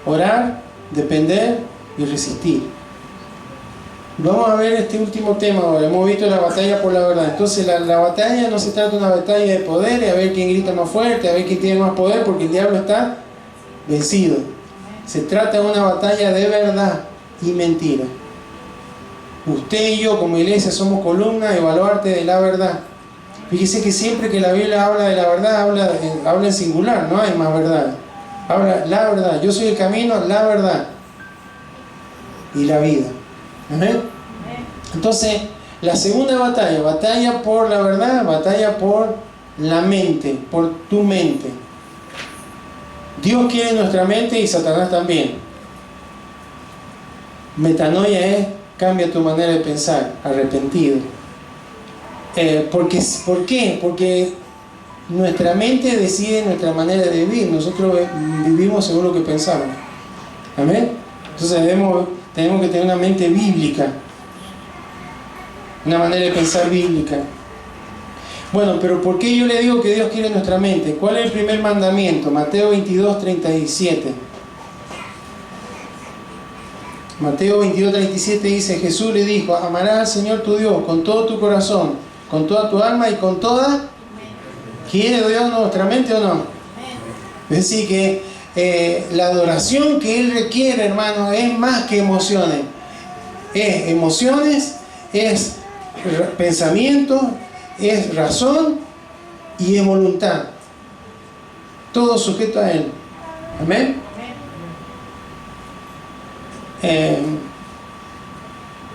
Orar, depender y resistir. Vamos a ver este último tema ahora. Hemos visto la batalla por la verdad. Entonces, la batalla no se trata de una batalla de poder, a ver quién grita más fuerte, a ver quién tiene más poder, porque el diablo está vencido. Se trata de una batalla de verdad y mentira. Usted y yo como iglesia somos columna y baluarte de la verdad. Fíjese que siempre que la Biblia habla de la verdad, habla en singular, no hay más verdad. Habla la verdad. Yo soy el camino, la verdad y la vida. ¿Amén? Entonces, la segunda batalla, batalla por la verdad, batalla por la mente, por tu mente. Dios quiere nuestra mente y Satanás también. Metanoia es cambia tu manera de pensar, arrepentido. ¿Por qué? Porque nuestra mente decide nuestra manera de vivir. Nosotros vivimos según lo que pensamos. ¿Amén? Entonces tenemos que tener una mente bíblica, una manera de pensar bíblica. Bueno, pero ¿por qué yo le digo que Dios quiere nuestra mente? ¿Cuál es el primer mandamiento? Mateo 22, 37. Mateo 22, 37 dice: Jesús le dijo, amarás al Señor tu Dios con todo tu corazón, con toda tu alma y con toda... ¿Quiere Dios nuestra mente o no? Es decir, que la adoración que Él requiere, hermano, es más que emociones. Es emociones, es pensamiento, es razón y es voluntad. Todo sujeto a Él. Amén.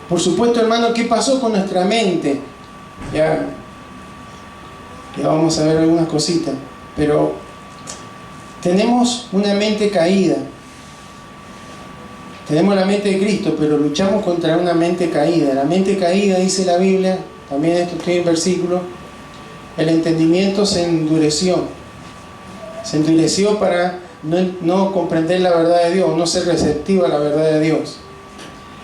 Por supuesto, hermano, ¿qué pasó con nuestra mente? Ya vamos a ver algunas cositas, pero tenemos una mente caída. Tenemos la mente de Cristo, pero luchamos contra una mente caída. La mente caída, dice la Biblia, también esto estoy en versículo, el entendimiento se endureció. Se endureció para no comprender la verdad de Dios, no ser receptivo a la verdad de Dios.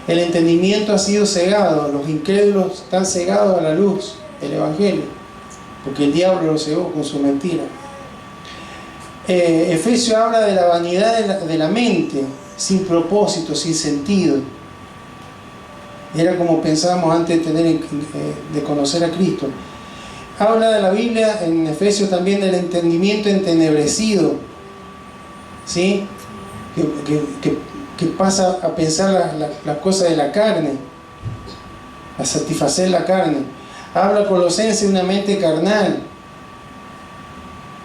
El entendimiento ha sido cegado, los incrédulos están cegados a la luz del Evangelio, porque el diablo lo cegó con su mentira. Efesios habla de la vanidad de la mente, sin propósito, sin sentido. Era como pensábamos antes de conocer a Cristo. Habla de la Biblia en Efesios también del entendimiento entenebrecido, ¿sí? Que pasa a pensar las cosas de la carne, a satisfacer la carne. Habla Colosenses de una mente carnal.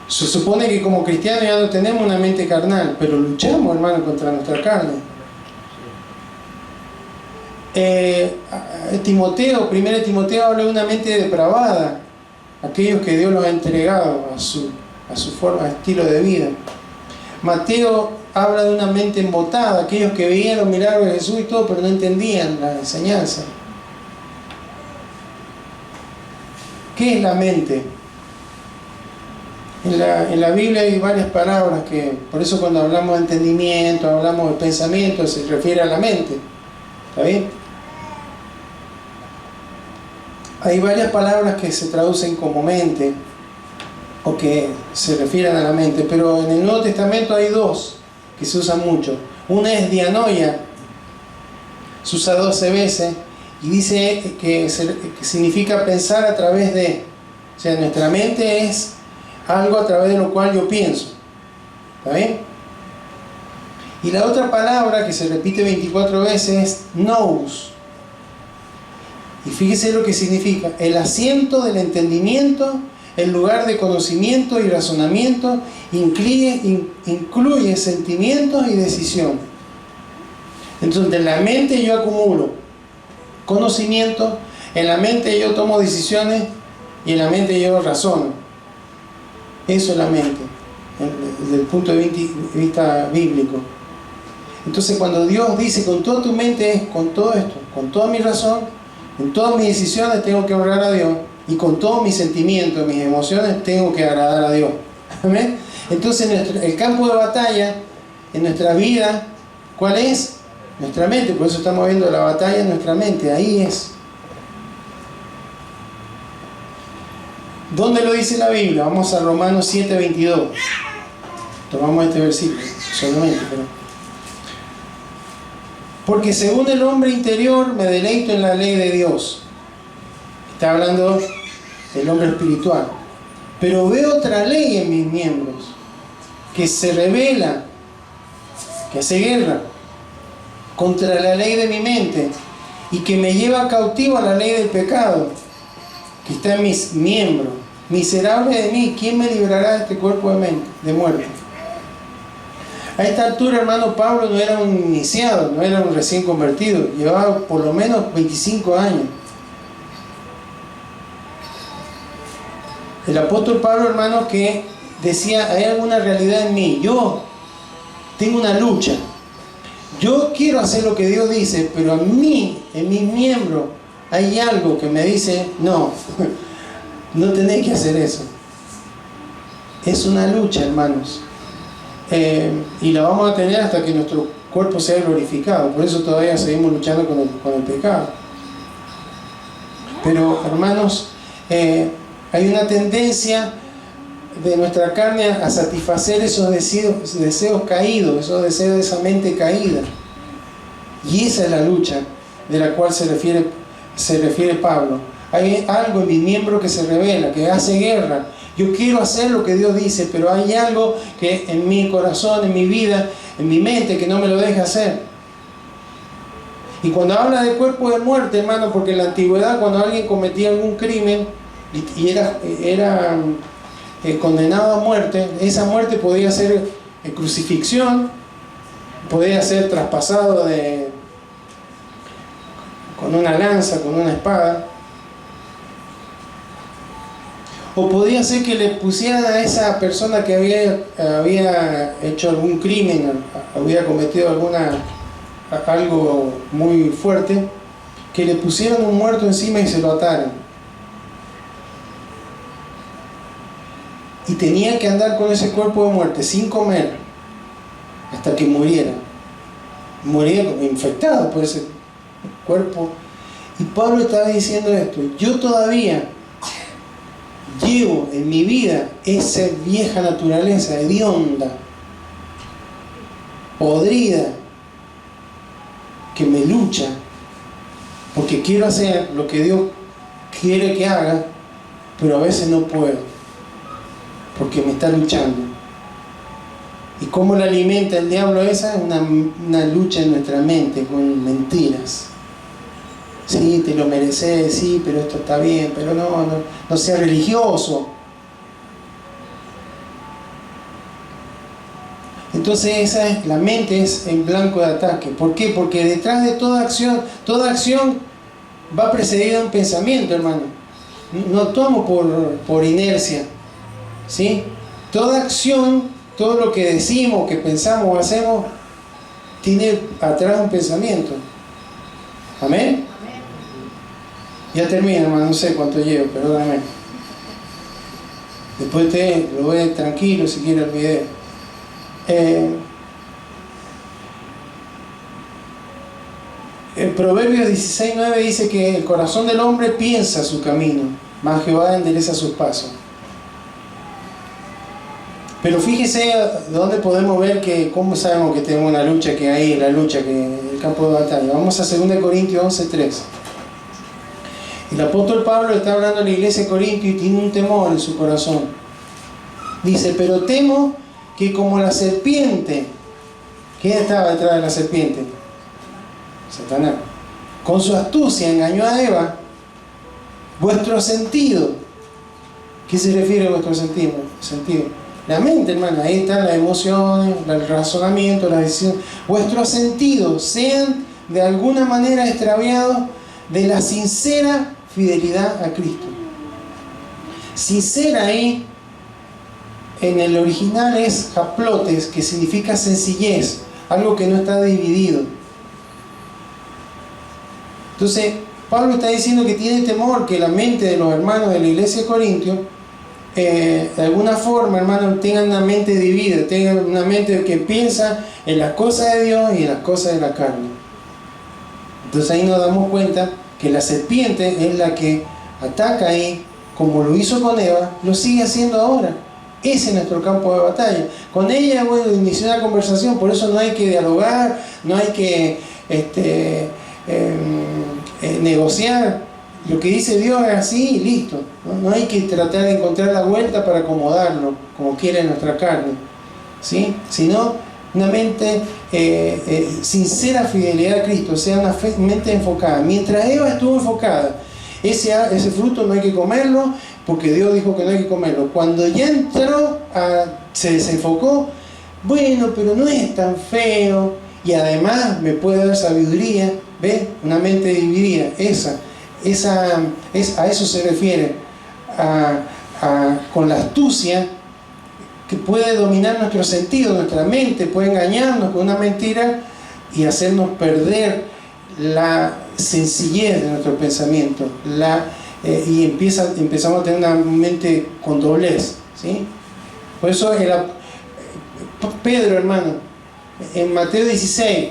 Se supone que como cristianos ya no tenemos una mente carnal, pero luchamos, hermano, contra nuestra carne. Timoteo, 1 Timoteo habla de una mente depravada, aquellos que Dios los ha entregado a su forma, estilo de vida. Mateo habla de una mente embotada, aquellos que veían los milagros de Jesús y todo, pero no entendían la enseñanza. ¿Qué es la mente? En la Biblia hay varias palabras que, por eso cuando hablamos de entendimiento, hablamos de pensamiento, se refiere a la mente. ¿Está bien? Hay varias palabras que se traducen como mente o que se refieren a la mente, pero en el Nuevo Testamento hay dos que se usan mucho. Una es dianoia, se usa 12 veces y dice que significa pensar a través de, o sea, nuestra mente es algo a través de lo cual yo pienso. ¿Está bien? Y la otra palabra que se repite 24 veces es nous. Y fíjese lo que significa: el asiento del entendimiento, el lugar de conocimiento y razonamiento, incluye sentimientos y decisión. Entonces, en la mente yo acumulo conocimiento, en la mente yo tomo decisiones y en la mente yo razono. Eso es la mente, desde el punto de vista bíblico. Entonces, cuando Dios dice con toda tu mente, es con todo esto, con toda mi razón, en todas mis decisiones tengo que honrar a Dios, y con todos mis sentimientos, mis emociones, tengo que agradar a Dios. ¿Amén? Entonces, el campo de batalla en nuestra vida, ¿cuál es? Nuestra mente. Por eso estamos viendo la batalla en nuestra mente. Ahí es. ¿Dónde lo dice la Biblia? Vamos a Romanos 7:22. Tomamos este versículo solamente, pero... Porque según el hombre interior me deleito en la ley de Dios. Está hablando del hombre espiritual. Pero veo otra ley en mis miembros, que se revela, que hace guerra contra la ley de mi mente y que me lleva cautivo a la ley del pecado que está en mis miembros. Miserable de mí, ¿quién me librará de este cuerpo de muerte? A esta altura, hermano, Pablo no era un iniciado, no era un recién convertido, llevaba por lo menos 25 años. El apóstol Pablo, hermano, que decía, hay alguna realidad en mí, yo tengo una lucha, yo quiero hacer lo que Dios dice, pero en mí, en mis miembros, hay algo que me dice, no, no tenés que hacer eso. Es una lucha, hermanos. Y la vamos a tener hasta que nuestro cuerpo sea glorificado. Por eso todavía seguimos luchando con el pecado. Pero, hermanos, hay una tendencia de nuestra carne a satisfacer esos deseos caídos, esos deseos de esa mente caída. Y esa es la lucha de la cual se refiere Pablo. Hay algo en mi miembro que se revela, que hace guerra. Yo quiero hacer lo que Dios dice, pero hay algo que en mi corazón, en mi vida, en mi mente, que no me lo deja hacer. Y cuando habla de cuerpo de muerte, hermano, porque en la antigüedad cuando alguien cometía algún crimen y era condenado a muerte, esa muerte podía ser crucifixión, podía ser traspasado con una lanza, con una espada. O podía ser que le pusieran a esa persona que había hecho algún crimen, había cometido algo muy fuerte, que le pusieran un muerto encima y se lo ataran. Y tenía que andar con ese cuerpo de muerte sin comer hasta que muriera. Moría infectado por ese cuerpo. Y Pablo estaba diciendo esto: yo todavía llevo en mi vida esa vieja naturaleza hedionda, podrida, que me lucha, porque quiero hacer lo que Dios quiere que haga, pero a veces no puedo, porque me está luchando. ¿Y cómo la alimenta el diablo esa? Una lucha en nuestra mente con mentiras. Sí, te lo mereces, sí, pero esto está bien, pero no seas religioso. Entonces la mente es en blanco de ataque. ¿Por qué? Porque detrás de toda acción va precedida de un pensamiento, hermano. No actuamos por inercia, ¿sí? Toda acción, todo lo que decimos, que pensamos o hacemos, tiene atrás un pensamiento. ¿Amén? Ya termino, hermano, no sé cuánto llevo, perdóname. Después lo ve tranquilo si quiere el video. En Proverbios 16:9 dice que el corazón del hombre piensa su camino, mas Jehová endereza sus pasos. Pero fíjese dónde podemos ver cómo sabemos que tenemos una lucha, que hay la lucha, que el campo de batalla. Vamos a 2 Corintios 11:3. El apóstol Pablo está hablando a la iglesia de Corintio y tiene un temor en su corazón. Dice, pero temo que como la serpiente, ¿quién estaba detrás de la serpiente? Satanás. Con su astucia engañó a Eva. Vuestro sentido. ¿Qué se refiere a vuestro sentido? La mente, hermano, ahí están las emociones, el razonamiento, la decisión. Vuestros sentidos sean de alguna manera extraviados de la sincera fidelidad a Cristo. Sincera ahí, en el original es haplotes, que significa sencillez, algo que no está dividido. Entonces, Pablo está diciendo que tiene temor que la mente de los hermanos de la iglesia de Corintio, de alguna forma, hermanos, tengan una mente dividida, tengan una mente que piensa en las cosas de Dios y en las cosas de la carne. Entonces ahí nos damos cuenta que la serpiente es la que ataca ahí, como lo hizo con Eva, lo sigue haciendo ahora. Ese es nuestro campo de batalla. Con ella, bueno, inició una conversación, por eso no hay que dialogar, no hay que negociar. Lo que dice Dios es así y listo. No hay que tratar de encontrar la vuelta para acomodarlo, como quiere nuestra carne, ¿sí? Sino una mente sincera fidelidad a Cristo, o sea, una mente enfocada. Mientras Eva estuvo enfocada, ese fruto no hay que comerlo, porque Dios dijo que no hay que comerlo. Cuando ya entró, se desenfocó, bueno, pero no es tan feo, y además me puede dar sabiduría, ¿ves? Una mente dividida, a eso se refiere, con la astucia, que puede dominar nuestros sentidos, nuestra mente, puede engañarnos con una mentira y hacernos perder la sencillez de nuestro pensamiento, y empezamos a tener una mente con doblez, ¿sí? Por eso Pedro, hermano, en Mateo 16,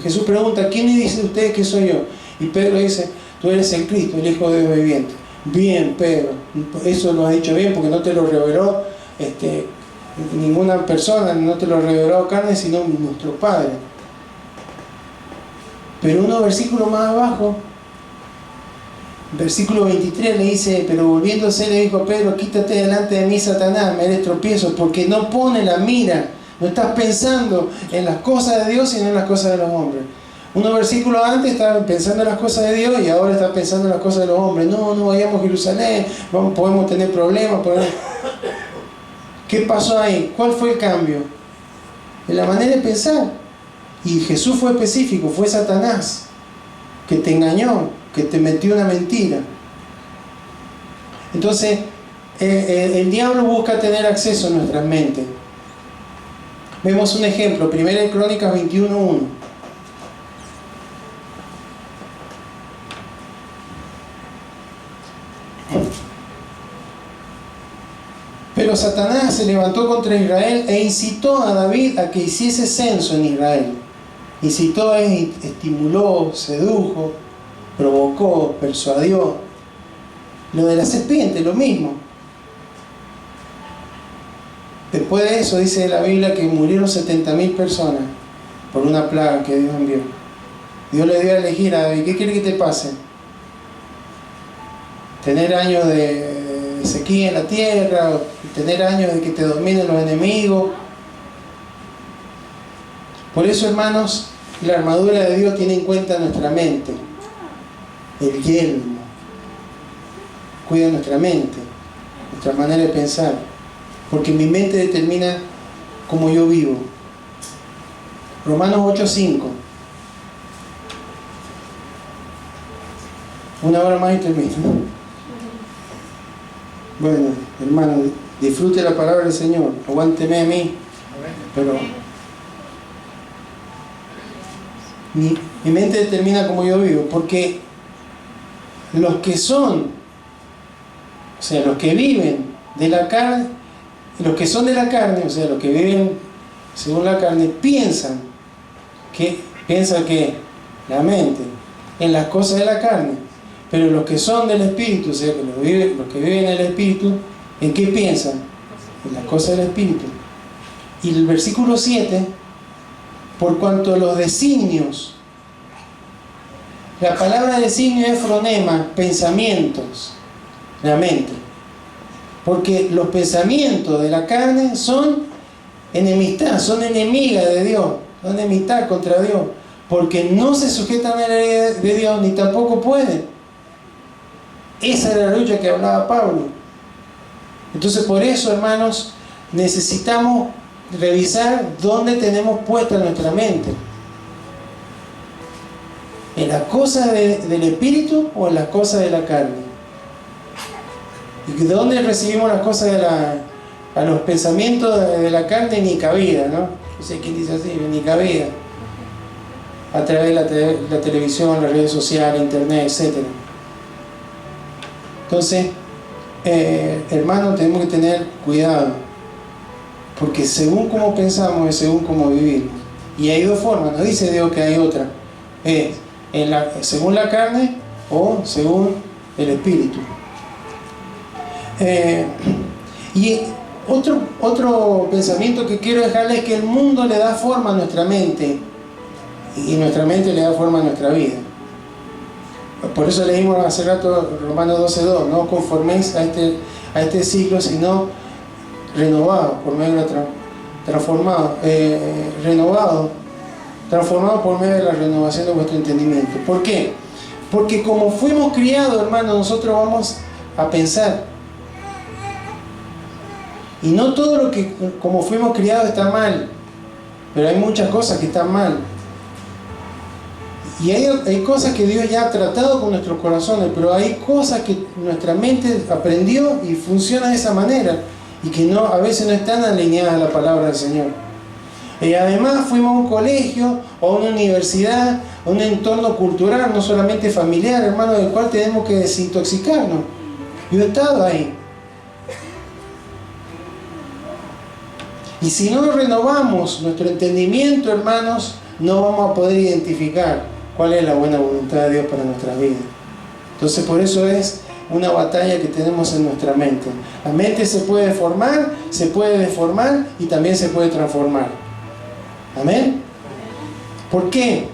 Jesús pregunta: ¿quién dice ustedes que soy yo? Y Pedro dice: tú eres el Cristo, el Hijo de Dios viviente. Bien, Pedro, eso lo has dicho bien, porque no te lo reveló ninguna persona, no te lo reveló carne, sino nuestro Padre. Pero unos versículos más abajo, versículo 23, le dice: pero volviéndose le dijo a Pedro: quítate delante de mí, Satanás, me eres tropiezo, porque no pone la mira, no estás pensando en las cosas de Dios, sino en las cosas de los hombres. Unos versículos antes estaba pensando en las cosas de Dios y ahora está pensando en las cosas de los hombres. No vayamos a Jerusalén, podemos tener problemas. ¿Qué pasó ahí? ¿Cuál fue el cambio? En la manera de pensar. Y Jesús fue específico: fue Satanás que te engañó, que te metió una mentira. Entonces, el diablo busca tener acceso a nuestras mentes. Vemos un ejemplo, 1 Crónicas 21:1. Pero Satanás se levantó contra Israel e incitó a David a que hiciese censo en Israel. Incitó es estimuló, sedujo, provocó, persuadió. Lo de la serpiente, lo mismo. Después de eso dice la Biblia que murieron 70.000 personas por una plaga que Dios envió. Dios le dio a elegir a David: ¿qué quiere que te pase? ¿Tener años de sequía en la tierra? ¿O tener años de que te dominen los enemigos? Por eso, hermanos, la armadura de Dios tiene en cuenta nuestra mente. El yelmo cuida nuestra mente, nuestra manera de pensar, porque mi mente determina cómo yo vivo. Romanos 8:5. Una hora más y termino. Bueno, hermano, disfrute la palabra del Señor, aguánteme a mí, pero mi mente determina cómo yo vivo, porque los que son, o sea, los que viven de la carne, los que son de la carne, o sea, los que viven según la carne, piensan que la mente en las cosas de la carne. Pero los que son del Espíritu, o sea, que los que viven en el Espíritu, ¿en qué piensan? En las cosas del Espíritu. Y el versículo 7, por cuanto los designios, la palabra designio es fronema, pensamientos, la mente. Porque los pensamientos de la carne son enemistad, son enemigas de Dios, son enemistad contra Dios, porque no se sujetan a la ley de Dios, ni tampoco pueden. Esa era la lucha que hablaba Pablo. Entonces, por eso, hermanos, necesitamos revisar dónde tenemos puesta nuestra mente. ¿En las cosas del Espíritu o en las cosas de la carne? ¿Y de dónde recibimos las cosas a los pensamientos de la carne? Ni cabida, ¿no? No sé quién dice así, ni cabida. A través de la televisión, las redes sociales, internet, etc. Entonces, hermanos, tenemos que tener cuidado, porque según cómo pensamos es según cómo vivimos. Y hay dos formas, no dice Dios que hay otra. Es según la carne o según el Espíritu. Y otro pensamiento que quiero dejarles es que el mundo le da forma a nuestra mente y nuestra mente le da forma a nuestra vida. Por eso leímos hace rato Romanos 12:2: no conforméis a este siglo, sino renovados por medio de la transformados por medio de la renovación de vuestro entendimiento. ¿Por qué? Porque como fuimos criados, hermanos, nosotros vamos a pensar. Y no todo lo que como fuimos criados está mal, pero hay muchas cosas que están mal. Y hay cosas que Dios ya ha tratado con nuestros corazones, pero hay cosas que nuestra mente aprendió y funciona de esa manera, y que no, a veces no están alineadas a la palabra del Señor. Y además fuimos a un colegio o a una universidad, a un entorno cultural, no solamente familiar, hermano, del cual tenemos que desintoxicarnos. Yo he estado ahí. Y si no renovamos nuestro entendimiento, hermanos, no vamos a poder identificar cuál es la buena voluntad de Dios para nuestras vidas. Entonces, por eso es una batalla que tenemos en nuestra mente. La mente se puede formar, se puede deformar y también se puede transformar. ¿Amén? ¿Por qué?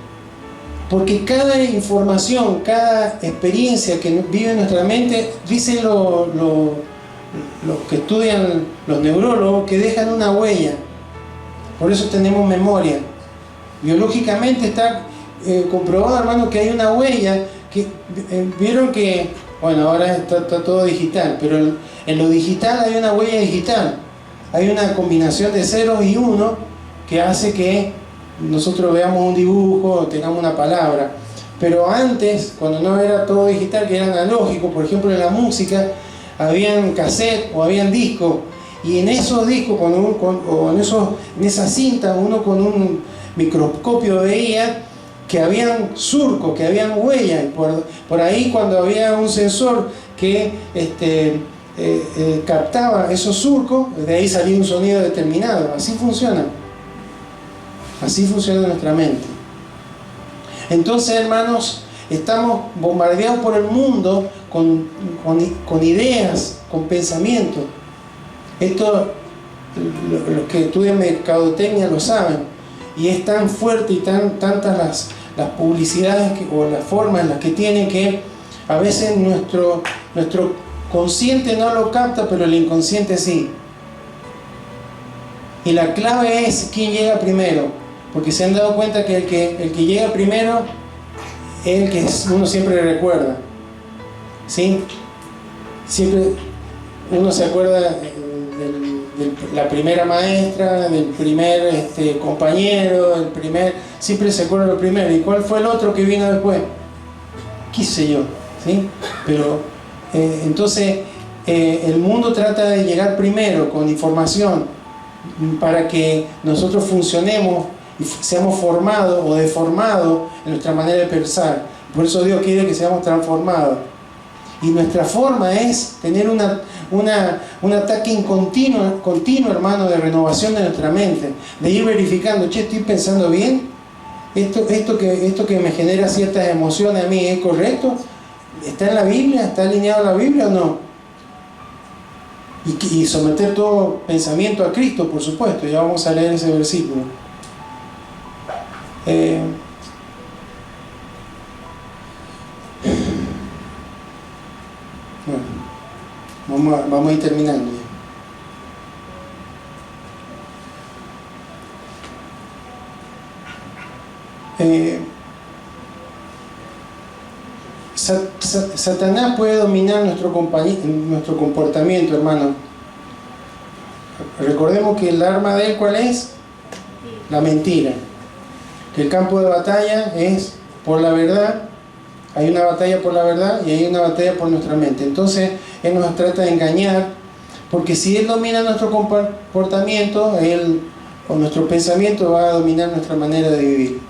Porque cada información, cada experiencia que vive en nuestra mente, dicen los que estudian los neurólogos, que dejan una huella. Por eso tenemos memoria. Biológicamente está comprobado, hermano, que hay una huella. Que vieron que, bueno, ahora está todo digital, pero en lo digital hay una huella digital. Hay una combinación de ceros y unos que hace que nosotros veamos un dibujo o tengamos una palabra. Pero antes, cuando no era todo digital, que era analógico, por ejemplo en la música, habían cassette o habían discos, y en esos discos en esas cintas uno con un microscopio veía que habían surcos, que habían huellas, y por ahí cuando había un sensor que captaba esos surcos, de ahí salía un sonido determinado. Así funciona nuestra mente. Entonces, hermanos, estamos bombardeados por el mundo con ideas, con pensamientos. Esto, los que estudian mercadotecnia lo saben, y es tan fuerte y tantas las publicidades o las formas en las que tienen, que a veces nuestro consciente no lo capta, pero el inconsciente sí. Y la clave es quién llega primero, porque se han dado cuenta que el que llega primero es el que uno siempre recuerda. ¿Sí? Siempre uno se acuerda de la primera maestra, del primer compañero, siempre se acuerda lo primero. ¿Y cuál fue el otro que vino después? ¿Qué sé yo? ¿Sí? Pero entonces el mundo trata de llegar primero con información para que nosotros funcionemos y seamos formados o deformados en nuestra manera de pensar. Por eso Dios quiere que seamos transformados. Y nuestra forma es tener un ataque continuo, hermano, de renovación de nuestra mente, de ir verificando, estoy pensando bien, esto que me genera ciertas emociones a mí, ¿es correcto? ¿Está en la Biblia? ¿Está alineado a la Biblia o no? Y someter todo pensamiento a Cristo, por supuesto. Ya vamos a leer ese versículo. Bueno, vamos a ir terminando ya. Satanás puede dominar nuestro comportamiento, hermano. Recordemos que el arma de él, ¿cuál es? La mentira. Que el campo de batalla es por la verdad. Hay una batalla por la verdad y hay una batalla por nuestra mente. Entonces él nos trata de engañar, porque si él domina nuestro comportamiento, él o nuestro pensamiento va a dominar nuestra manera de vivir.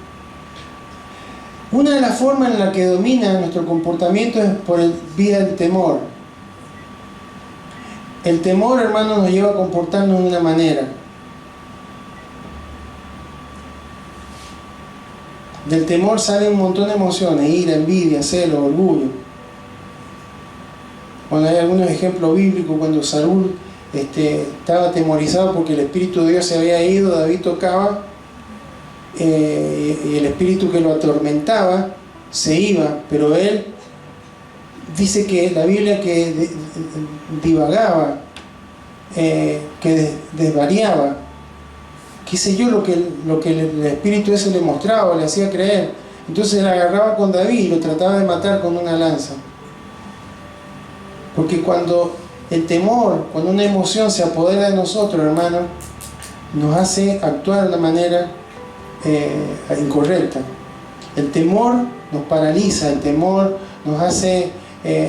Una de las formas en la que domina nuestro comportamiento es por vía del temor. El temor, hermano, nos lleva a comportarnos de una manera. Del temor salen un montón de emociones: ira, envidia, celo, orgullo. Bueno, hay algunos ejemplos bíblicos. Cuando Saúl estaba atemorizado porque el Espíritu de Dios se había ido, David tocaba y el espíritu que lo atormentaba se iba, pero él dice que la Biblia que divagaba que desvariaba, qué sé yo, lo que el espíritu ese le mostraba, le hacía creer. Entonces la agarraba con David y lo trataba de matar con una lanza. Porque cuando el temor, cuando una emoción se apodera de nosotros, hermano, nos hace actuar de una manera incorrecta. El temor nos paraliza, el temor nos hace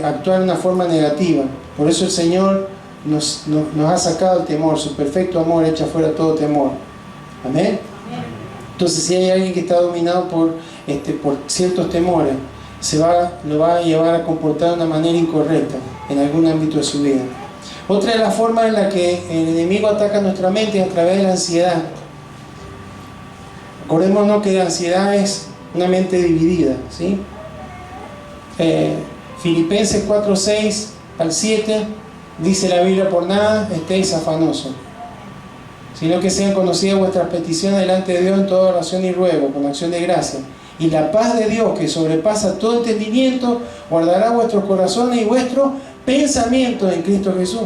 actuar de una forma negativa. Por eso el Señor nos ha sacado el temor, su perfecto amor echa fuera todo temor. Amén. Entonces, si hay alguien que está dominado por ciertos temores, lo va a llevar a comportar de una manera incorrecta en algún ámbito de su vida. Otra de las formas en la que el enemigo ataca nuestra mente es a través de la ansiedad. Acordémonos que la ansiedad es una mente dividida, ¿sí? Filipenses 4:6 al 7 dice la Biblia: por nada estéis afanosos, sino que sean conocidas vuestras peticiones delante de Dios en toda oración y ruego, con acción de gracia. Y la paz de Dios, que sobrepasa todo entendimiento, guardará vuestros corazones y vuestros pensamientos en Cristo Jesús.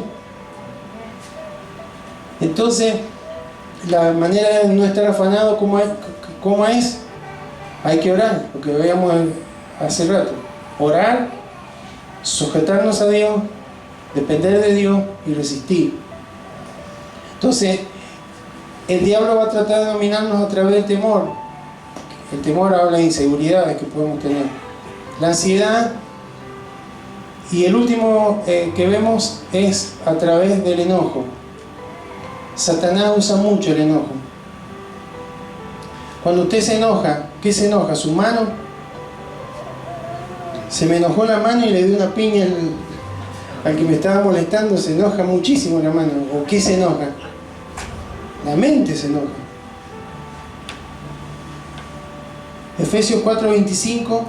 Entonces, la manera de no estar afanado, ¿cómo es? Hay que orar, lo que veíamos hace rato. Orar, sujetarnos a Dios, depender de Dios y resistir. Entonces, el diablo va a tratar de dominarnos a través del temor. El temor habla de inseguridades que podemos tener, la ansiedad, y el último que vemos es a través del enojo. Satanás usa mucho el enojo. Cuando usted se enoja, ¿qué se enoja? ¿Su mano? Se me enojó la mano y le di una piña al que me estaba molestando. Se enoja muchísimo la mano. ¿O qué se enoja? La mente se enoja. Efesios 4:25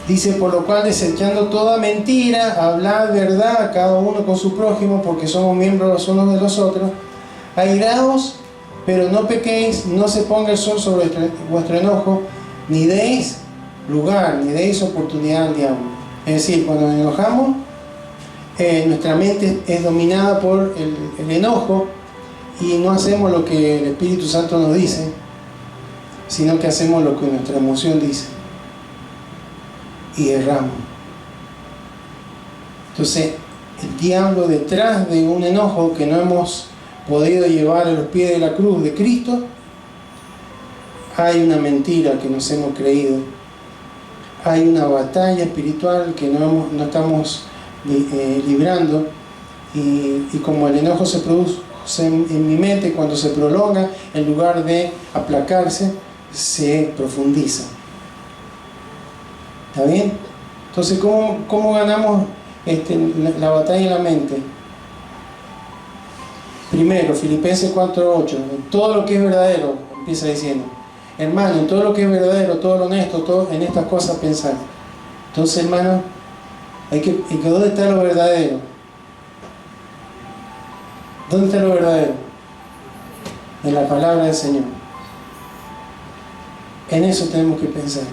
dice: por lo cual, desechando toda mentira, hablad verdad cada uno con su prójimo, porque somos miembros los unos de los otros. Airaos, pero no pequéis, no se ponga el sol sobre vuestro enojo, ni deis lugar, ni deis oportunidad al diablo. Es decir, cuando nos enojamos, nuestra mente es dominada por el enojo y no hacemos lo que el Espíritu Santo nos dice, sino que hacemos lo que nuestra emoción dice y erramos. Entonces, el diablo, detrás de un enojo que no hemos podido llevar a los pies de la cruz de Cristo, hay una mentira que nos hemos creído, hay una batalla espiritual que no estamos librando, y como el enojo se produce en mi mente, cuando se prolonga, en lugar de aplacarse, se profundiza. ¿Está bien? Entonces, ¿cómo ganamos la batalla en la mente? Primero, Filipenses 4:8, todo lo que es verdadero, empieza diciendo, hermano, en todo lo que es verdadero, todo lo honesto, todo en estas cosas pensar. Entonces, hermano, ¿dónde está lo verdadero? ¿Dónde está lo verdadero? En la palabra del Señor. En eso tenemos que pensar.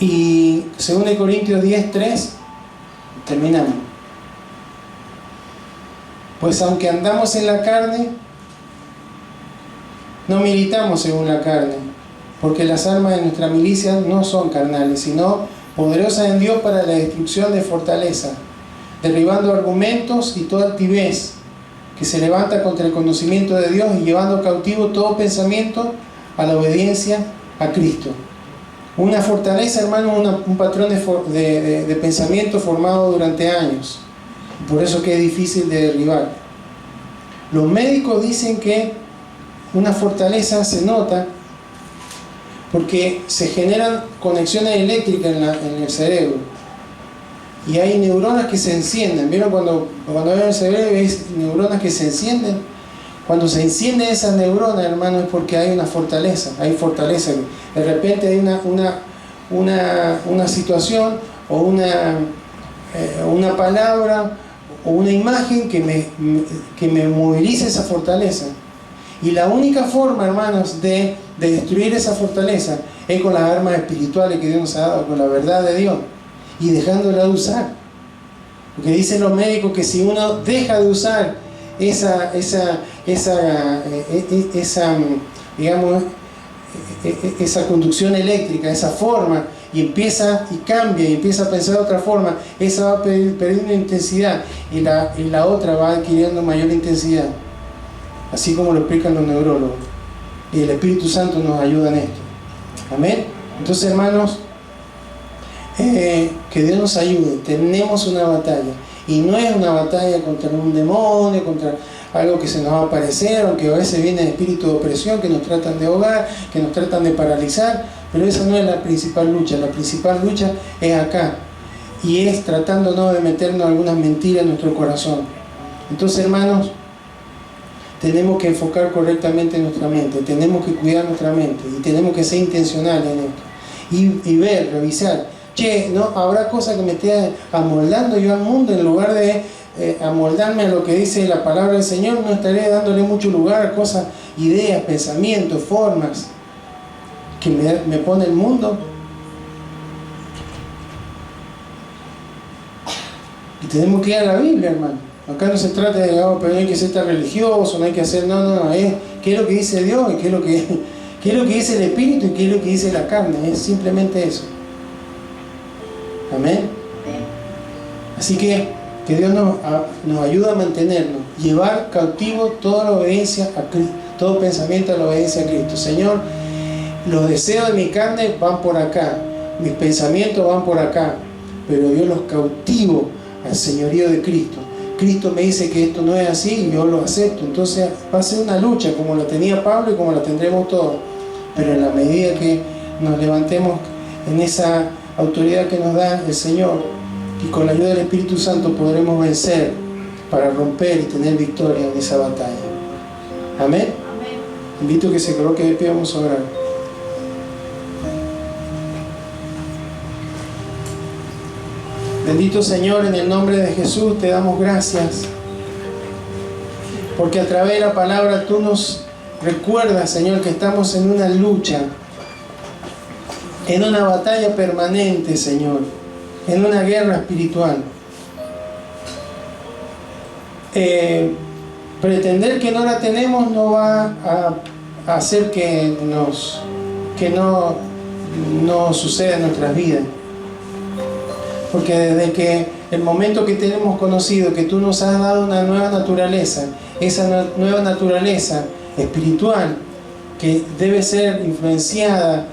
Y 2 Corintios 10:3, terminamos. Pues aunque andamos en la carne, no militamos según la carne, porque las armas de nuestra milicia no son carnales, sino poderosas en Dios para la destrucción de fortaleza, derribando argumentos y toda altivez que se levanta contra el conocimiento de Dios, y llevando cautivo todo pensamiento a la obediencia a Cristo. Una fortaleza, hermano, un patrón de pensamiento formado durante años. Por eso que es difícil de derribar. Los médicos dicen que una fortaleza se nota porque se generan conexiones eléctricas en el cerebro. Y hay neuronas que se encienden. ¿Vieron cuando ven el cerebro hay neuronas que se encienden? Cuando se encienden esas neuronas, hermano, es porque hay una fortaleza. Hay fortaleza. De repente hay una situación o una palabra o una imagen que me moviliza esa fortaleza. Y la única forma, hermanos, de destruir esa fortaleza es con las armas espirituales que Dios nos ha dado, con la verdad de Dios, y dejándola de usar. Porque dicen los médicos que si uno deja de usar digamos, esa conducción eléctrica, esa forma, y empieza y cambia y empieza a pensar de otra forma, esa va perdiendo intensidad y la otra va adquiriendo mayor intensidad, así como lo explican los neurólogos, y el Espíritu Santo nos ayuda en esto. Amén. Entonces, hermanos, que Dios nos ayude. Tenemos una batalla, y no es una batalla contra un demonio, contra algo que se nos va a aparecer, aunque a veces viene el espíritu de opresión que nos tratan de ahogar, que nos tratan de paralizar, pero esa no es la principal lucha. La principal lucha es acá, y es tratándonos de meternos algunas mentiras en nuestro corazón. Entonces, hermanos, tenemos que enfocar correctamente nuestra mente, tenemos que cuidar nuestra mente, y tenemos que ser intencionales en esto, y ver, revisar. Che, ¿no habrá cosas que me esté amoldando yo al mundo? En lugar de amoldarme a lo que dice la palabra del Señor, no estaré dándole mucho lugar a cosas, ideas, pensamientos, formas que me pone el mundo. Y tenemos que ir a la Biblia, hermano. Acá no se trata de, pero no hay que ser tan religioso, no hay que hacer, no, es qué es lo que dice Dios, y qué es lo que dice el Espíritu, y qué es lo que dice la carne. Es simplemente eso. Amén. Así que Dios nos ayuda a mantenernos, llevar cautivo toda la obediencia a Cristo, todo pensamiento a la obediencia a Cristo. Señor, los deseos de mi carne van por acá, mis pensamientos van por acá, pero yo los cautivo al señorío de Cristo. Cristo me dice que esto no es así y yo lo acepto. Entonces va a ser una lucha como la tenía Pablo y como la tendremos todos, pero en la medida que nos levantemos en esa autoridad que nos da el Señor, y con la ayuda del Espíritu Santo podremos vencer para romper y tener victoria en esa batalla. Amén. Amén. Invito a que se coloque de pie, vamos a orar. Bendito Señor, en el nombre de Jesús te damos gracias, porque a través de la palabra tú nos recuerdas, Señor, que estamos en una lucha, en una batalla permanente, Señor, en una guerra espiritual. Pretender que no la tenemos no va a hacer que no suceda en nuestras vidas. Porque desde que el momento que tenemos conocido que tú nos has dado una nueva naturaleza, esa nueva naturaleza espiritual que debe ser influenciada,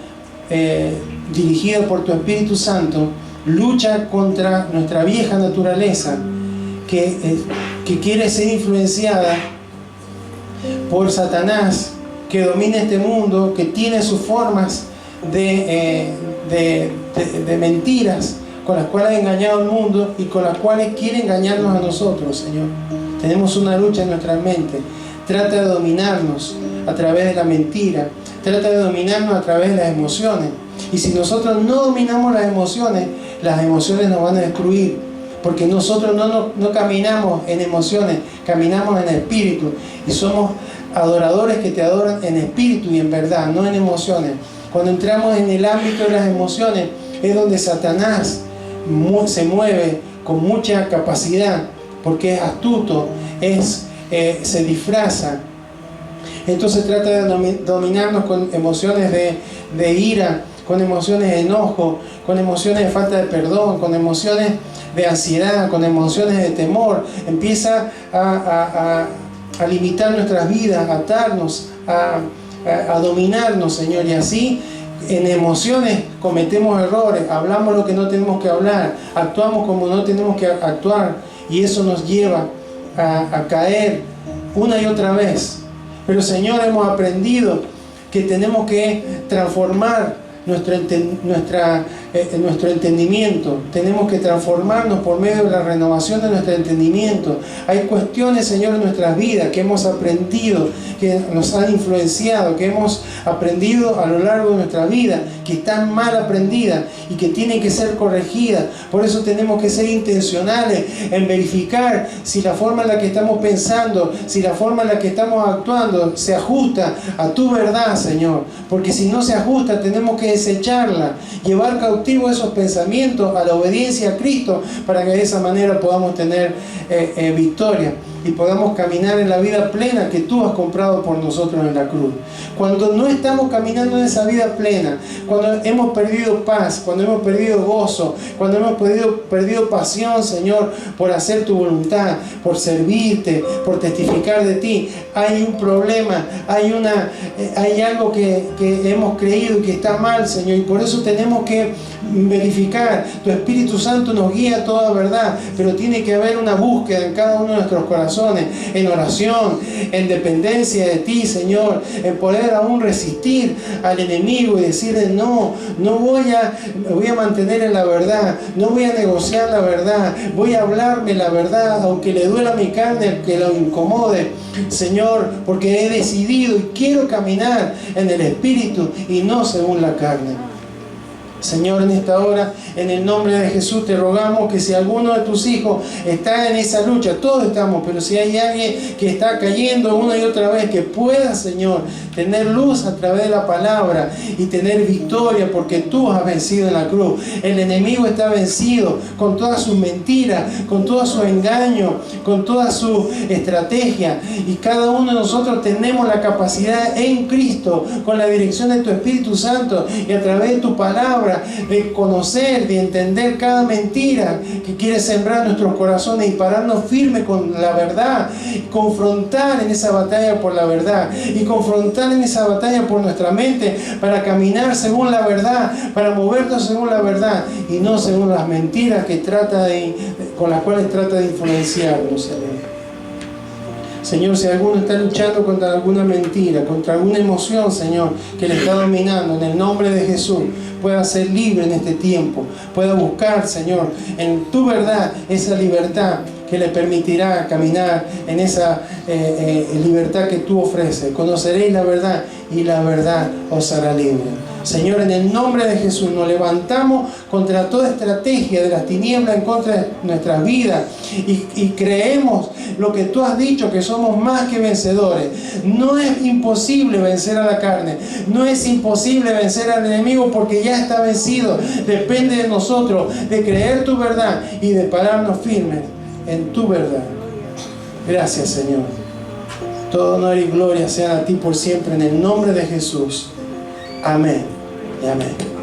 dirigida por tu Espíritu Santo, lucha contra nuestra vieja naturaleza que quiere ser influenciada por Satanás, que domina este mundo, que tiene sus formas de mentiras con las cuales ha engañado al mundo y con las cuales quiere engañarnos a nosotros, Señor. Tenemos una lucha en nuestra mente. Trata de dominarnos a través de la mentira, trata de dominarnos a través de las emociones. Y si nosotros no dominamos las emociones nos van a destruir, porque nosotros no caminamos en emociones, caminamos en espíritu, y somos adoradores que te adoran en espíritu y en verdad, no en emociones. Cuando entramos en el ámbito de las emociones es donde Satanás se mueve con mucha capacidad, porque es astuto, se disfraza. Entonces trata de dominarnos con emociones de ira, con emociones de enojo, con emociones de falta de perdón, con emociones de ansiedad, con emociones de temor. Empieza a limitar nuestras vidas, a atarnos, a dominarnos, Señor, y así en emociones cometemos errores, hablamos lo que no tenemos que hablar, actuamos como no tenemos que actuar, y eso nos lleva a caer una y otra vez. Pero, Señor, hemos aprendido que tenemos que transformar nuestro entendimiento. Tenemos que transformarnos por medio de la renovación de nuestro entendimiento. Hay cuestiones, Señor, en nuestras vidas que hemos aprendido, que nos han influenciado, que hemos aprendido a lo largo de nuestra vida, que están mal aprendidas y que tienen que ser corregidas. Por eso tenemos que ser intencionales en verificar si la forma en la que estamos pensando, si la forma en la que estamos actuando se ajusta a tu verdad, Señor. Porque si no se ajusta, tenemos que que desecharla, llevar cautivo esos pensamientos a la obediencia a Cristo, para que de esa manera podamos tener victoria y podamos caminar en la vida plena que tú has comprado por nosotros en la cruz. Cuando no estamos caminando en esa vida plena, cuando hemos perdido paz, cuando hemos perdido gozo, cuando hemos perdido pasión, Señor, por hacer tu voluntad, por servirte, por testificar de ti, hay un problema, hay algo que hemos creído y que está mal, Señor, y por eso tenemos que verificar. Tu Espíritu Santo nos guía a toda verdad, pero tiene que haber una búsqueda en cada uno de nuestros corazones, en oración, en dependencia de ti, Señor, en poder aún resistir al enemigo y decirle no voy a mantener en la verdad, no voy a negociar la verdad, voy a hablarme la verdad, aunque le duela mi carne, que lo incomode, Señor, porque he decidido y quiero caminar en el Espíritu y no según la carne. Señor, en esta hora, en el nombre de Jesús, te rogamos que si alguno de tus hijos está en esa lucha, todos estamos, pero si hay alguien que está cayendo una y otra vez, que pueda, Señor, tener luz a través de la palabra y tener victoria, porque tú has vencido en la cruz. El enemigo está vencido con todas sus mentiras, con todo su engaño, con toda su estrategia, y cada uno de nosotros tenemos la capacidad en Cristo, con la dirección de tu Espíritu Santo y a través de tu palabra, de conocer, de entender cada mentira que quiere sembrar nuestros corazones y pararnos firmes con la verdad, confrontar en esa batalla por la verdad y confrontar en esa batalla por nuestra mente, para caminar según la verdad, para movernos según la verdad y no según las mentiras que con las cuales trata de influenciarnos, Señor. Señor, si alguno está luchando contra alguna mentira, contra alguna emoción, Señor, que le está dominando, en el nombre de Jesús, pueda ser libre en este tiempo, pueda buscar, Señor, en tu verdad, esa libertad que le permitirá caminar en esa libertad que tú ofreces. Conoceréis la verdad y la verdad os hará libre. Señor, en el nombre de Jesús nos levantamos contra toda estrategia de las tinieblas en contra de nuestras vidas y creemos lo que tú has dicho, que somos más que vencedores. No es imposible vencer a la carne, no es imposible vencer al enemigo, porque ya está vencido. Depende de nosotros de creer tu verdad y de pararnos firmes en tu verdad. Gracias, Señor. Todo honor y gloria sean a ti por siempre, en el nombre de Jesús. Amén y amén.